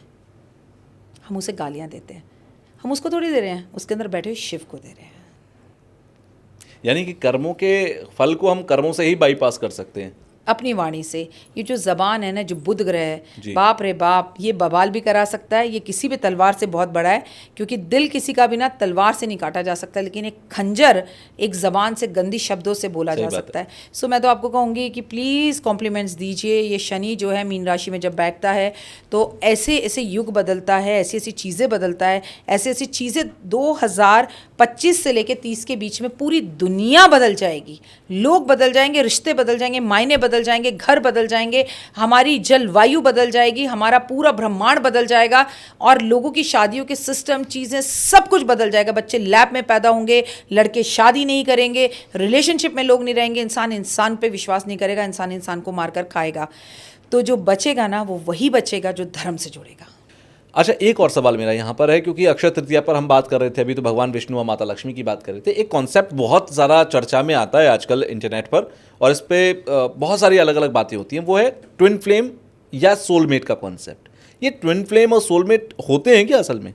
हम उसे गालियां देते हैं। हम उसको थोड़ी दे रहे हैं, उसके अंदर बैठे हुए शिव को दे रहे हैं। यानी कि कर्मों के फल को हम कर्मों से ही बाईपास कर सकते हैं, अपनी वाणी से। ये जो ज़बान है ना, जो बुध ग्रह है, बाप रे बाप, ये बवाल भी करा सकता है। ये किसी भी तलवार से बहुत बड़ा है, क्योंकि दिल किसी का भी ना तलवार से नहीं काटा जा सकता, लेकिन एक खंजर एक ज़बान से गंदी शब्दों से बोला जा सकता है। सो मैं तो आपको कहूँगी कि प्लीज़ कॉम्प्लीमेंट्स दीजिए। ये शनि जो है मीन राशि में जब बैठता है तो ऐसे ऐसे युग बदलता है, ऐसी ऐसी चीज़ें बदलता है, ऐसी ऐसी चीज़ें 2025 से लेकर 30 के बीच में पूरी दुनिया बदल जाएगी। लोग बदल जाएंगे, रिश्ते बदल जाएंगे, मायने बदल जाएंगे, घर बदल जाएंगे, हमारी जलवायु बदल जाएगी, हमारा पूरा ब्रह्मांड बदल जाएगा, और लोगों की शादियों के सिस्टम, चीज़ें, सब कुछ बदल जाएगा। बच्चे लैब में पैदा होंगे, लड़के शादी नहीं करेंगे, रिलेशनशिप में लोग नहीं रहेंगे, इंसान इंसान पे विश्वास नहीं करेगा, इंसान इंसान को मारकर खाएगा। तो जो बचेगा ना, वो वही बचेगा जो धर्म से जुड़ेगा। अच्छा, एक और सवाल मेरा यहाँ पर है, क्योंकि अक्षय तृतीया पर हम बात कर रहे थे, अभी तो भगवान विष्णु और माता लक्ष्मी की बात कर रहे थे। एक कॉन्सेप्ट बहुत ज़्यादा चर्चा में आता है आजकल इंटरनेट पर, और इस पर बहुत सारी अलग अलग बातें होती हैं, वो है ट्विन फ्लेम या सोलमेट का कॉन्सेप्ट। ये ट्विन फ्लेम और सोलमेट होते हैं क्या असल में?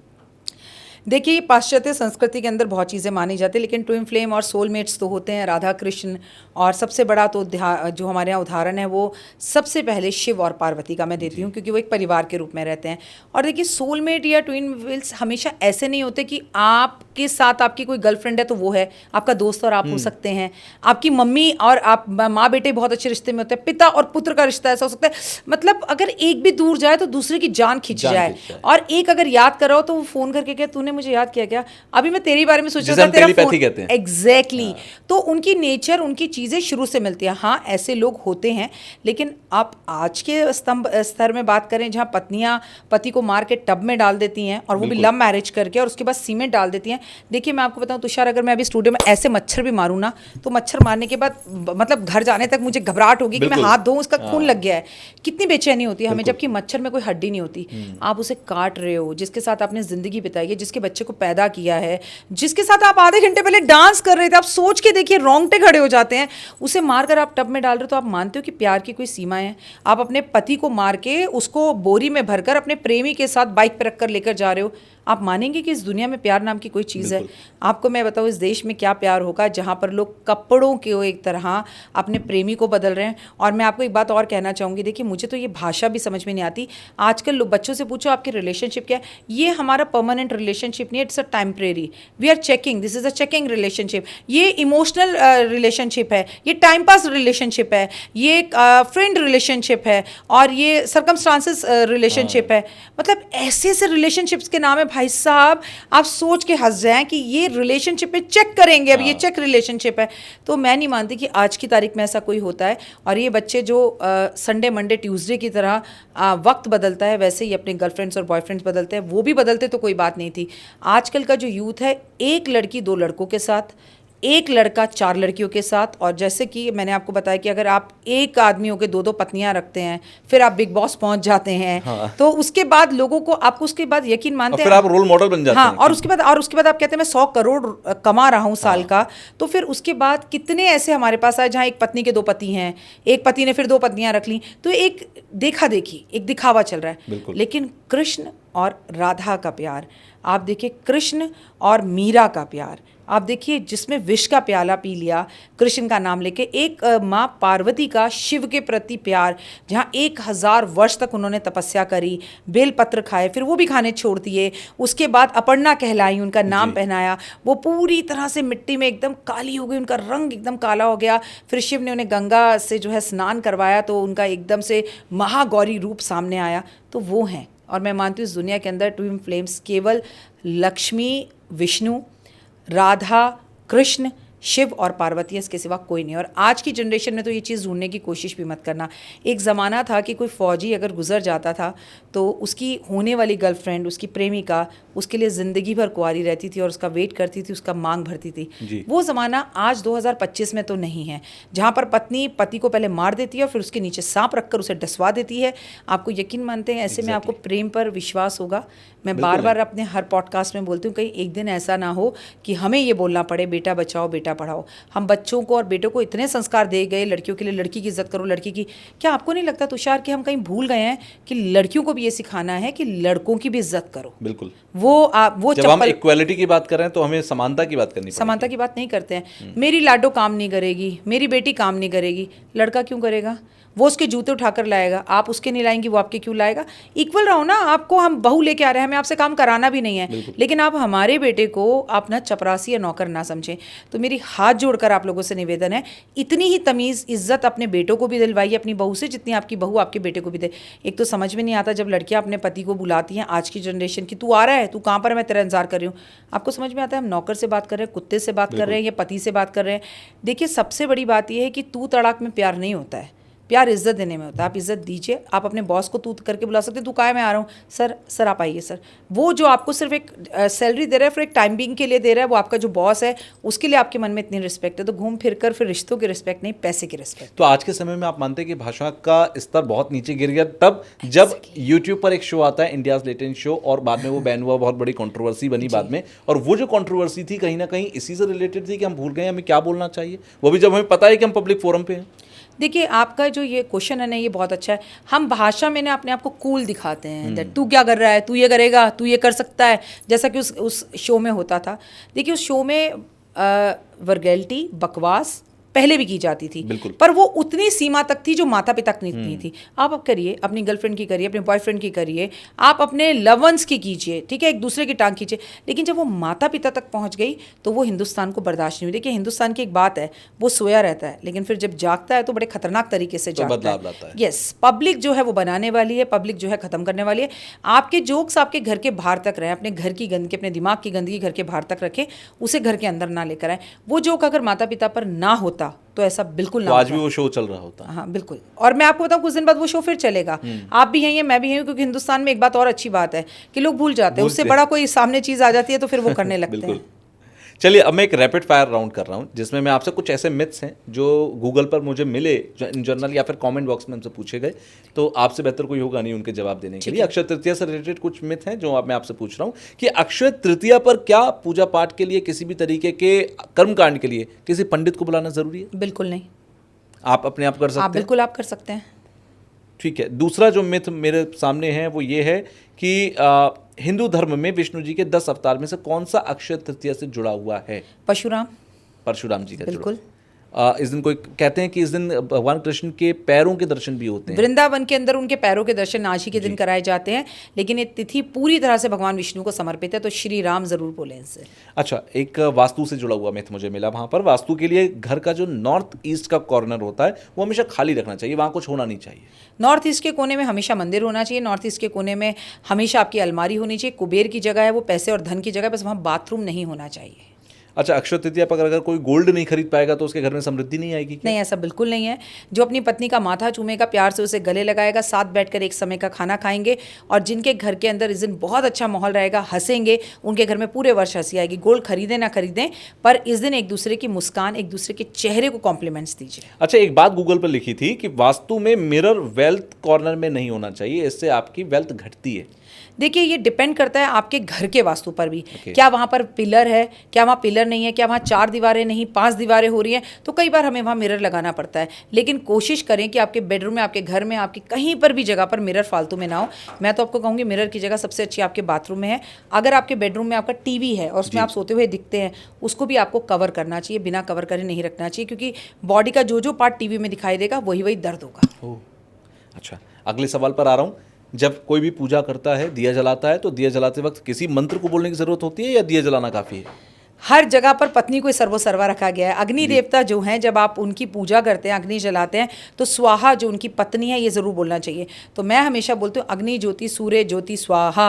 देखिए, पाश्चात्य संस्कृति के अंदर बहुत चीज़ें मानी जाती है, लेकिन ट्विन फ्लेम और सोलमेट्स तो होते हैं राधा कृष्ण, और सबसे बड़ा तो जो हमारे यहाँ उदाहरण है वो सबसे पहले शिव और पार्वती का मैं देती हूँ, क्योंकि वो एक परिवार के रूप में रहते हैं। और देखिए, सोलमेट या ट्विन व्हील्स हमेशा ऐसे नहीं होते कि आपके साथ आपकी कोई गर्लफ्रेंड है तो वो है आपका दोस्त और आप हो सकते हैं, आपकी मम्मी और आप माँ बेटे बहुत अच्छे रिश्ते में होते हैं, पिता और पुत्र का रिश्ता ऐसा हो सकता है। मतलब अगर एक भी दूर जाए तो दूसरे की जान खिंच जाए, और एक अगर याद कर रहा हो तो वो फ़ोन करके कहे तूने मुझे याद किया क्या, अभी मैं तेरे बारे में सोच रहा था, तेरा फोन। एग्जैक्टली। तो उनकी नेचर, उनकी चीज़ें शुरू से मिलती हैं। हाँ, ऐसे लोग होते हैं, लेकिन आप आज के स्तर में बात करें जहाँ पत्नियाँ पति को मार के टब में डाल देती हैं, और वो भी लव मैरिज करके, और उसके बाद सीमेंट डाल देती हैं। देखिए, मैं आपको बताऊं तुषार, अगर मैं अभी स्टूडियो में ऐसे मच्छर भी मारूं ना, तो मच्छर मारने के बाद मतलब घर जाने तक मुझे घबराहट होगी कि मैं हाथ धोऊं, उसका खून लग गया है, कितनी बेचैनी होती है हमें, जबकि मच्छर में कोई हड्डी नहीं होती। आप उसे काट रहे हो, जिसके साथ आपने जिंदगी बिताई है, जिसके बच्चे को पैदा किया है, जिसके साथ आप आधे घंटे पहले डांस कर रहे थे, आप सोच के देखिए रोंगटे खड़े हो जाते हैं, उसे मारकर आप टब में डाल रहे हो। तो आप मानते हो कि प्यार की कोई सीमा है? आप अपने पति को मार के उसको बोरी में भरकर अपने प्रेमी के साथ बाइक पर रखकर लेकर जा रहे हो। आप मानेंगे कि इस दुनिया में प्यार नाम की कोई चीज़ है? आपको मैं बताऊँ, इस देश में क्या प्यार होगा जहाँ पर लोग कपड़ों के एक तरह अपने प्रेमी को बदल रहे हैं। और मैं आपको एक बात और कहना चाहूँगी, देखिए, मुझे तो ये भाषा भी समझ में नहीं आती। आजकल लोग बच्चों से पूछो आपकी रिलेशनशिप क्या है, ये हमारा परमानेंट रिलेशनशिप नहीं है, it's a temporary, we are checking, this is a checking relationship, ये इमोशनल रिलेशनशिप है, ये टाइम पास रिलेशनशिप है, ये फ्रेंड रिलेशनशिप है, और ये सर्कमस्टांसेस रिलेशनशिप है। मतलब ऐसे ऐसे रिलेशनशिप्स के नाम है भाई साहब, आप सोच के हंस जाएं कि ये रिलेशनशिप पे चेक करेंगे, अब ये चेक रिलेशनशिप है। तो मैं नहीं मानती कि आज की तारीख में ऐसा कोई होता है। और ये बच्चे जो संडे मंडे ट्यूसडे की तरह वक्त बदलता है, वैसे ही अपने गर्लफ्रेंड्स और बॉयफ्रेंड्स बदलते हैं। वो भी बदलते तो कोई बात नहीं थी। आजकल का जो यूथ है, एक लड़की 2 लड़कों के साथ, एक लड़का 4 लड़कियों के साथ, और जैसे कि मैंने आपको बताया कि अगर आप एक आदमी होकर 2-2 पत्नियां रखते हैं, फिर आप बिग बॉस पहुंच जाते हैं। हाँ। तो उसके बाद लोगों को, आपको उसके बाद यकीन मानते हैं, फिर आप रोल मॉडल बन जाते हैं। और उसके बाद आप कहते हैं मैं 100 करोड़ कमा रहा हूं साल का। तो फिर उसके बाद कितने ऐसे हमारे पास आए जहां एक पत्नी के 2 पति हैं, एक पति ने फिर 2 पत्नियां रख ली। तो एक देखा देखी, एक दिखावा चल रहा है। लेकिन कृष्ण और राधा का प्यार, आप देखिए, कृष्ण और मीरा का प्यार, आप देखिए, जिसमें विष का प्याला पी लिया कृष्ण का नाम लेके, एक माँ पार्वती का शिव के प्रति प्यार, जहाँ 1000 वर्ष तक उन्होंने तपस्या करी, बेलपत्र खाए, फिर वो भी खाने छोड़ दिए, उसके बाद अपर्णा कहलाई, उनका नाम पहनाया, वो पूरी तरह से मिट्टी में एकदम काली हो गई, उनका रंग एकदम काला हो गया। फिर शिव ने उन्हें गंगा से जो है स्नान करवाया, तो उनका एकदम से महागौरी रूप सामने आया। तो वो हैं, और मैं मानती हूँ इस दुनिया के अंदर ट्विन फ्लेम्स केवल लक्ष्मी, विष्णु, राधा, कृष्ण, शिव और पार्वती, इसके सिवा कोई नहीं। और आज की जनरेशन में तो ये चीज़ ढूंढने की कोशिश भी मत करना। एक ज़माना था कि कोई फ़ौजी अगर गुजर जाता था तो उसकी होने वाली गर्लफ्रेंड, उसकी प्रेमिका, उसके लिए ज़िंदगी भर कुंवारी रहती थी और उसका वेट करती थी, उसका मांग भरती थी। वो ज़माना आज 2025 में तो नहीं है, जहाँ पर पत्नी पति को पहले मार देती है और फिर उसके नीचे सांप रखकर उसे डसवा देती है। आपको यकीन मानते हैं, ऐसे में आपको प्रेम पर विश्वास होगा? मैं बार बार अपने हर पॉडकास्ट में बोलती हूँ, कहीं एक दिन ऐसा ना हो कि हमें ये बोलना पड़े बेटा बचाओ बेटा पढ़ाओ। हम बच्चों को और बेटों को इतने संस्कार दे गए, लड़कियों के लिए लड़की की इज्जत करो, लड़की की। क्या आपको नहीं लगता तुषार कि हम कहीं भूल गए हैं कि लड़कियों को भी ये सिखाना है कि लड़कों की भी इज्जत करो? बिल्कुल। वो जब हम इक्वालिटी की बात कर रहे हैं तो हमें समानता की बात करनी पड़ेगी। समानता की बात नहीं करते हैं। मेरी लाडो काम नहीं करेगी, मेरी बेटी काम नहीं करेगी, लड़का क्यों करेगा? वो उसके जूते उठाकर लाएगा, आप उसके नहीं लाएंगी, वो आपके क्यों लाएगा? इक्वल रहो ना। आपको हम बहू लेके आ रहे हैं, हमें आपसे काम कराना भी नहीं है, लेकिन आप हमारे बेटे को अपना चपरासी या नौकर ना समझें। तो मेरी हाथ जोड़कर आप लोगों से निवेदन है, इतनी ही तमीज़ इज्जत अपने बेटों को भी दिलवाइए अपनी बहू से, जितनी आपकी बहू आपके बेटे को भी दे। एक तो समझ में नहीं आता जब लड़कियां अपने पति को बुलाती हैं आज की जनरेशन की, तू आ रहा है, तू कहाँ पर है, मैं तेरा इंतजार कर रही हूँ। आपको समझ में आता है हम नौकर से बात कर रहे हैं, कुत्ते से बात कर रहे हैं या पति से बात कर रहे हैं? देखिए, सबसे बड़ी बात यह है कि तू तड़ाक में प्यार नहीं होता है, प्यार इज्जत देने में होता है। आप इज्जत दीजिए। आप अपने बॉस को तू करके बुला सकते हैं, तू कहाँ है, मैं आ रहा हूँ, सर आप आइए सर। वो जो आपको सिर्फ एक सैलरी दे रहा है, फिर एक टाइम बीइंग के लिए दे रहा है, वो आपका जो बॉस है उसके लिए आपके मन में इतनी रिस्पेक्ट है, तो घूम फिर कर फिर रिश्तों की रिस्पेक्ट नहीं, पैसे की रिस्पेक्ट। तो आज के समय में आप मानते हैं कि भाषा का स्तर बहुत नीचे गिर गया तब जब यूट्यूब पर एक शो आता है, इंडियाज लेटेस्ट शो, और बाद में वो बैन हुआ, बहुत बड़ी कंट्रोवर्सी बनी बाद में, और वो जो कंट्रोवर्सी थी कहीं ना कहीं इसी से रिलेटेड थी कि हम भूल गए हमें क्या बोलना चाहिए, वो भी जब हमें पता है कि हम पब्लिक फोरम पे हैं। देखिए, आपका जो ये क्वेश्चन है ना, ये बहुत अच्छा है। हम भाषा में ना अपने आप को कूल दिखाते हैं, दैट तू क्या कर रहा है, तू ये करेगा, तू ये कर सकता है, जैसा कि उस शो में होता था। देखिए, उस शो में वर्गैलिटी, बकवास पहले भी की जाती थी, पर वो उतनी सीमा तक थी जो माता पिता तक नहीं थी। आप अब करिए, अपनी गर्लफ्रेंड की करिए, अपने बॉयफ्रेंड की करिए, आप अपने लवंस की कीजिए, ठीक है, एक दूसरे की टांग खींचे, लेकिन जब वो माता पिता तक पहुंच गई तो वो हिंदुस्तान को बर्दाश्त नहीं हुई। देखिए, हिंदुस्तान की एक बात है, वो सोया रहता है, लेकिन फिर जब जागता है तो बड़े खतरनाक तरीके से जागता है। यस, पब्लिक जो है वो बनाने वाली है, पब्लिक जो है ख़त्म करने वाली है। आपके जोक्स आपके घर के बाहर तक रहें, अपने घर की गंदगी, अपने दिमाग की गंदगी घर के बाहर तक रखें, उसे घर के अंदर ना लेकर आए। वो जोक अगर माता पिता पर ना होता तो ऐसा बिल्कुल ना होता। आज भी वो शो चल रहा होता। हाँ बिल्कुल। और मैं आपको बताऊं, कुछ दिन बाद वो शो फिर चलेगा। आप भी यहीं हैं, मैं भी यहीं हूं, क्योंकि हिंदुस्तान में एक बात और अच्छी बात है कि लोग भूल जाते हैं, उससे बड़ा कोई सामने चीज़ आ जाती है तो फिर वो करने लगते हैं। चलिए, अब मैं एक रैपिड फायर राउंड कर रहा हूं जिसमें मैं आपसे कुछ ऐसे मिथ्स हैं जो गूगल पर मुझे मिले, जो इन जनरल या फिर कमेंट बॉक्स में हमसे पूछे गए, तो आपसे बेहतर कोई होगा नहीं उनके जवाब देने के लिए। अक्षय तृतीया से रिलेटेड कुछ मिथ हैं जो मैं आपसे पूछ रहा हूं कि अक्षय तृतीया पर क्या पूजा पाठ के लिए, किसी भी तरीके के कर्मकांड के लिए किसी पंडित को बुलाना जरूरी है? बिल्कुल नहीं। आप अपने आप कर सकते हैं? बिल्कुल आप कर सकते हैं। ठीक है। दूसरा जो मिथ मेरे सामने है वो ये है कि हिंदू धर्म में विष्णु जी के 10 अवतार में से कौन सा अक्षय तृतीया से जुड़ा हुआ है? परशुराम जी का। बिल्कुल। इस दिन कोई कहते हैं कि इस दिन भगवान कृष्ण के पैरों के दर्शन भी होते हैं। वृंदावन के अंदर उनके पैरों के दर्शन आज ही के दिन कराए जाते हैं, लेकिन ये तिथि पूरी तरह से भगवान विष्णु को समर्पित है, तो श्री राम जरूर बोले इनसे। अच्छा, एक वास्तु से जुड़ा हुआ मिथ मुझे मिला। वहां पर वास्तु के लिए घर का जो नॉर्थ ईस्ट का कॉर्नर होता है वो हमेशा खाली रखना चाहिए, वहां कुछ होना नहीं चाहिए। नॉर्थ ईस्ट के कोने में हमेशा मंदिर होना चाहिए, नॉर्थ ईस्ट के कोने में हमेशा आपकी अलमारी होनी चाहिए। कुबेर की जगह है वो, पैसे और धन की जगह, बस वहाँ बाथरूम नहीं होना चाहिए। अच्छा, अक्षय तृतीया पर अगर कोई गोल्ड नहीं खरीद पाएगा तो उसके घर में समृद्धि नहीं आएगी क्या? नहीं, ऐसा बिल्कुल नहीं है। जो अपनी पत्नी का माथा चूमेगा, प्यार से उसे गले लगाएगा, साथ बैठकर एक समय का खाना खाएंगे, और जिनके घर के अंदर इस दिन बहुत अच्छा माहौल रहेगा, हंसेंगे, उनके घर में पूरे वर्ष हंसी आएगी। गोल्ड खरीदें ना खरीदें, पर इस दिन एक दूसरे की मुस्कान, एक दूसरे के चेहरे को कॉम्प्लीमेंट्स दीजिए। अच्छा, एक बात गूगल पर लिखी थी कि वास्तु में मिरर वेल्थ कॉर्नर में नहीं होना चाहिए, इससे आपकी वेल्थ घटती है। देखिए, ये डिपेंड करता है आपके घर के वास्तु पर भी। क्या वहाँ पर पिलर है, क्या वहाँ पिलर क्लियर नहीं है, क्या वहाँ 4 दीवारें नहीं 5 दीवारें हो रही हैं, तो कई बार हमें वहाँ मिरर लगाना पड़ता है। लेकिन कोशिश करें कि आपके बेडरूम में, आपके घर में, आपके कहीं पर भी जगह पर मिरर फालतू में ना हो। मैं तो आपको कहूँगी मिरर की जगह सबसे अच्छी आपके बाथरूम में है। अगर आपके बेडरूम में आपका टीवी है और उसमें आप सोते हुए दिखते हैं, उसको भी आपको कवर करना चाहिए, बिना कवर करे नहीं रखना चाहिए, क्योंकि बॉडी का जो जो पार्ट टीवी में दिखाई देगा वही वही दर्द होगा। अच्छा, अगले सवाल पर आ रहा हूँ। जब कोई भी पूजा करता है, दिया जलाता है, तो दिया जलाते वक्त किसी मंत्र को बोलने की जरूरत होती है या दिया जलाना काफी है? हर जगह पर पत्नी को सर्वोसर्वा रखा गया है। अग्नि देवता जो हैं, जब आप उनकी पूजा करते हैं, अग्नि जलाते हैं, तो स्वाहा जो उनकी पत्नी है ये ज़रूर बोलना चाहिए। तो मैं हमेशा बोलती हूँ अग्नि ज्योति सूर्य ज्योति स्वाहा।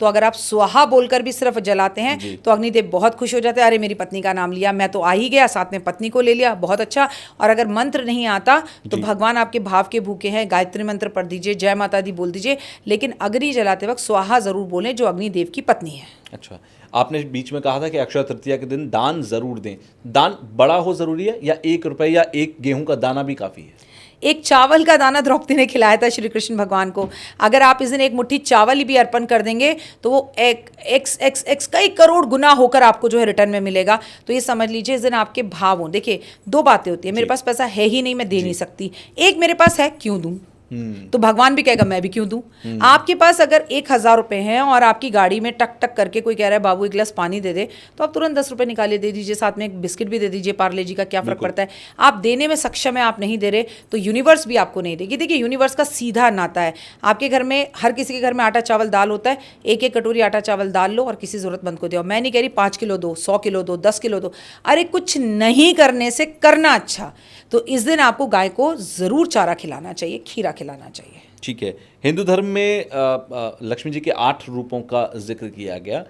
तो अगर आप स्वाहा बोलकर भी सिर्फ जलाते हैं तो अग्निदेव बहुत खुश हो जाते हैं, अरे मेरी पत्नी का नाम लिया, मैं तो आ ही गया, साथ में पत्नी को ले लिया, बहुत अच्छा। और अगर मंत्र नहीं आता तो भगवान आपके भाव के भूखे हैं, गायत्री मंत्र पढ़ दीजिए, जय माता दी बोल दीजिए, लेकिन अग्नि जलाते वक्त स्वाहा ज़रूर बोलें जो अग्निदेव की पत्नी है। अच्छा, आपने बीच में कहा था कि अक्षय तृतीया के दिन दान जरूर दें। दान बड़ा हो जरूरी है या 1 रुपए या 1 गेहूं का दाना भी काफी है? एक चावल का दाना द्रौपदी ने खिलाया था श्री कृष्ण भगवान को। अगर आप इस दिन एक मुट्ठी चावल भी अर्पण कर देंगे तो वो एक्स कई करोड़ गुना होकर आपको जो है रिटर्न में मिलेगा। तो ये समझ लीजिए इस दिन आपके भाव हों। देखिए 2 बातें होती है, मेरे पास पैसा है ही नहीं, मैं दे नहीं सकती। एक मेरे पास है, क्यों दूं? तो भगवान भी कहेगा मैं भी क्यों दूं। आपके पास अगर 1,000 रुपए हैं और आपकी गाड़ी में टक टक करके कोई कह रहा है बाबू 1 गिलास पानी दे दे, तो आप तुरंत 10 रुपए निकाले दे दीजिए, साथ में एक बिस्किट भी दे दीजिए, पार्ले जी का, क्या फर्क पड़ता है। आप देने में सक्षम है, आप नहीं दे रहे तो यूनिवर्स भी आपको नहीं देगी। देखिए यूनिवर्स का सीधा नाता है। आपके घर में, हर किसी के घर में आटा चावल दाल होता है, 1-1 कटोरी आटा चावल दाल लो और किसी जरूरतमंद को दो। मैं नहीं कह रही 5 किलो दो, 100 किलो दो, 10 किलो दो, अरे कुछ नहीं करने से करना अच्छा। तो इस दिन आपको गाय को जरूर चारा खिलाना चाहिए, खीरा खिलाना चाहिए। ठीक है। हिंदू धर्म में लक्ष्मी जी के 8 रूपों का जिक्र किया गया।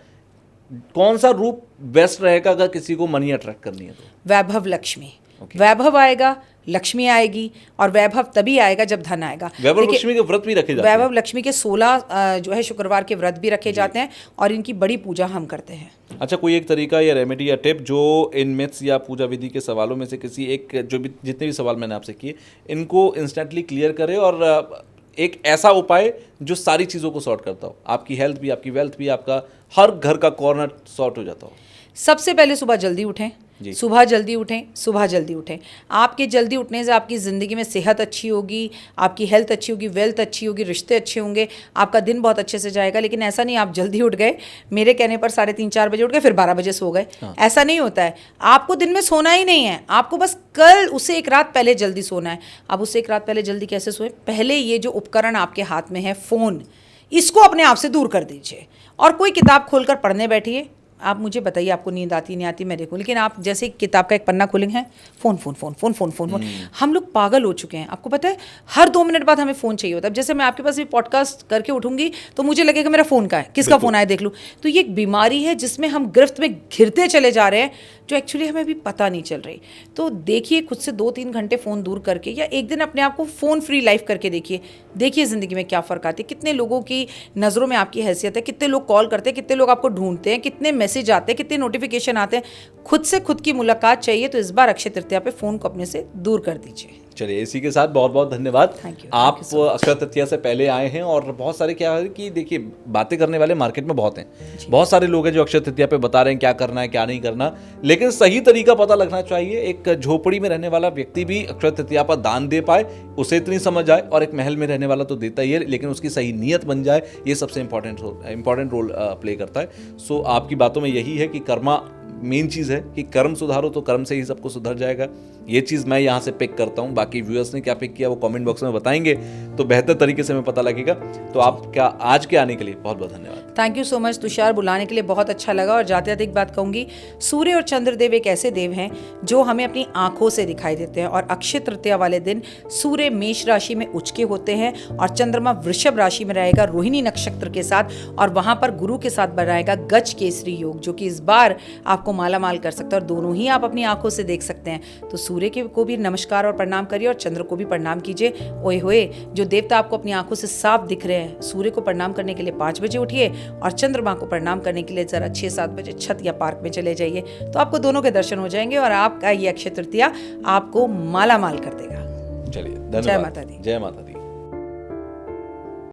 कौन सा रूप बेस्ट रहेगा अगर किसी को मनी अट्रैक्ट करनी है तो? वैभव लक्ष्मी। वैभव आएगा, लक्ष्मी आएगी, और वैभव तभी आएगा जब धन आएगा। वैभव लक्ष्मी के व्रत भी रखे जाते हैं। वैभव लक्ष्मी के 16 जो है शुक्रवार के व्रत भी रखे जाते हैं और इनकी बड़ी पूजा हम करते हैं। अच्छा, कोई एक तरीका या रेमेडी या टिप जो इन मिथ्स या पूजा विधि के सवालों में से किसी एक, जो भी जितने भी सवाल मैंने आपसे किए, इनको इंस्टेंटली क्लियर करे, और एक ऐसा उपाय जो सारी चीज़ों को सॉर्ट करता हो, आपकी हेल्थ भी, आपकी वेल्थ भी, आपका हर घर का कॉर्नर सॉर्ट हो जाता हो? सबसे पहले सुबह जल्दी उठें, सुबह जल्दी उठें, सुबह जल्दी उठें। आपके जल्दी उठने से आपकी ज़िंदगी में सेहत अच्छी होगी, आपकी हेल्थ अच्छी होगी, वेल्थ अच्छी होगी, रिश्ते अच्छे होंगे, आपका दिन बहुत अच्छे से जाएगा। लेकिन ऐसा नहीं आप जल्दी उठ गए, मेरे कहने पर 3:30-4 बजे उठ गए, फिर 12 बजे सो गए, ऐसा नहीं होता है। आपको दिन में सोना ही नहीं है, आपको बस कल उससे 1 रात पहले जल्दी सोना है। अब उससे 1 रात पहले जल्दी कैसे सोएं? पहले ये जो उपकरण आपके हाथ में है, फ़ोन, इसको अपने आप से दूर कर दीजिए और कोई किताब खोलकर पढ़ने बैठिए। आप मुझे बताइए आपको नींद आती नहीं आती, मैं देखूं, लेकिन आप जैसे किताब का एक पन्ना खोलेंगे, phone phone phone phone phone phone phone. हम लोग पागल हो चुके हैं। आपको पता है हर 2 मिनट बाद हमें फ़ोन चाहिए होता है। अब जैसे मैं आपके पास भी पॉडकास्ट करके उठूंगी तो मुझे लगेगा मेरा फ़ोन का है, किसका फ़ोन आया देख लूँ। तो ये एक बीमारी है जिसमें हम गिरफ्त में घिरते चले जा रहे हैं, जो एक्चुअली हमें भी पता नहीं चल रही। तो देखिए खुद से 2-3 घंटे फ़ोन दूर करके, या एक दिन अपने आप को फ़ोन फ्री लाइफ करके देखिए ज़िंदगी में क्या फ़र्क आती है। कितने लोगों की नज़रों में आपकी हैसियत है, कितने लोग कॉल करते हैं, कितने लोग आपको ढूंढते हैं, कितने मैसेज आते हैं, कितने नोटिफिकेशन आते हैं। खुद से खुद की मुलाकात चाहिए, तो इस बार अक्षय तृतीया पे फ़ोन को अपने से दूर कर दीजिए। चलिए, इसी के साथ बहुत बहुत धन्यवाद। आप so अक्षय तृतीया से पहले आए हैं, और बहुत सारे क्या है कि देखिए बातें करने वाले मार्केट में बहुत हैं, बहुत सारे लोग हैं जो अक्षय तृतीया पे बता रहे हैं क्या करना है क्या नहीं करना, लेकिन सही तरीका पता लगना चाहिए। एक झोपड़ी में रहने वाला व्यक्ति भी अक्षय तृतीया पर दान दे पाए, उसे इतनी समझ आए, और एक महल में रहने वाला तो देता ही है, लेकिन उसकी सही नीयत बन जाए, ये सबसे इंपॉर्टेंट रोल प्ले करता है। सो आपकी बातों में यही है कि कर्मा मेन चीज़ है, कि कर्म सुधारो तो कर्म से ही सब कुछ सुधर जाएगा। ये चीज़ मैं यहाँ से पिक करता हूँ। बाकी व्यूअर्स ने क्या पिक किया वो कमेंट बॉक्स में बताएंगे तो बेहतर तरीके से हमें पता लगेगा। तो आपका आज के आने के लिए बहुत बहुत धन्यवाद। Thank you so much Tushar, बुलाने के लिए बहुत अच्छा लगा। और जाते जाते एक बात कहूँगी, सूर्य और चंद्रदेव एक ऐसे देव हैं जो हमें अपनी आंखों से दिखाई देते हैं, और अक्षय तृतीया वाले दिन सूर्य मेष राशि में उचके होते हैं और चंद्रमा वृषभ राशि में रहेगा रोहिणी नक्षत्र के साथ, और वहाँ पर गुरु के साथ बनाएगा गज केसरी योग, जो कि इस बार आपको माला माल कर सकता है, और दोनों ही आप अपनी आंखों से देख सकते हैं। तो सूर्य को भी नमस्कार और प्रणाम करिए, और चंद्र को भी प्रणाम कीजिए। ओए होए, जो देवता आपको अपनी आंखों से साफ दिख रहे हैं, सूर्य को प्रणाम करने के लिए 5 बजे उठिए, और चंद्रमा को प्रणाम करने के लिए जरा 6-7 बजे छत या पार्क में चले जाइए, तो आपको दोनों के दर्शन हो जाएंगे, और आपका ये अक्षय तृतीया आपको माला माल कर देगा। चलिए, धन्यवाद। जय माता दी। जय माता दी।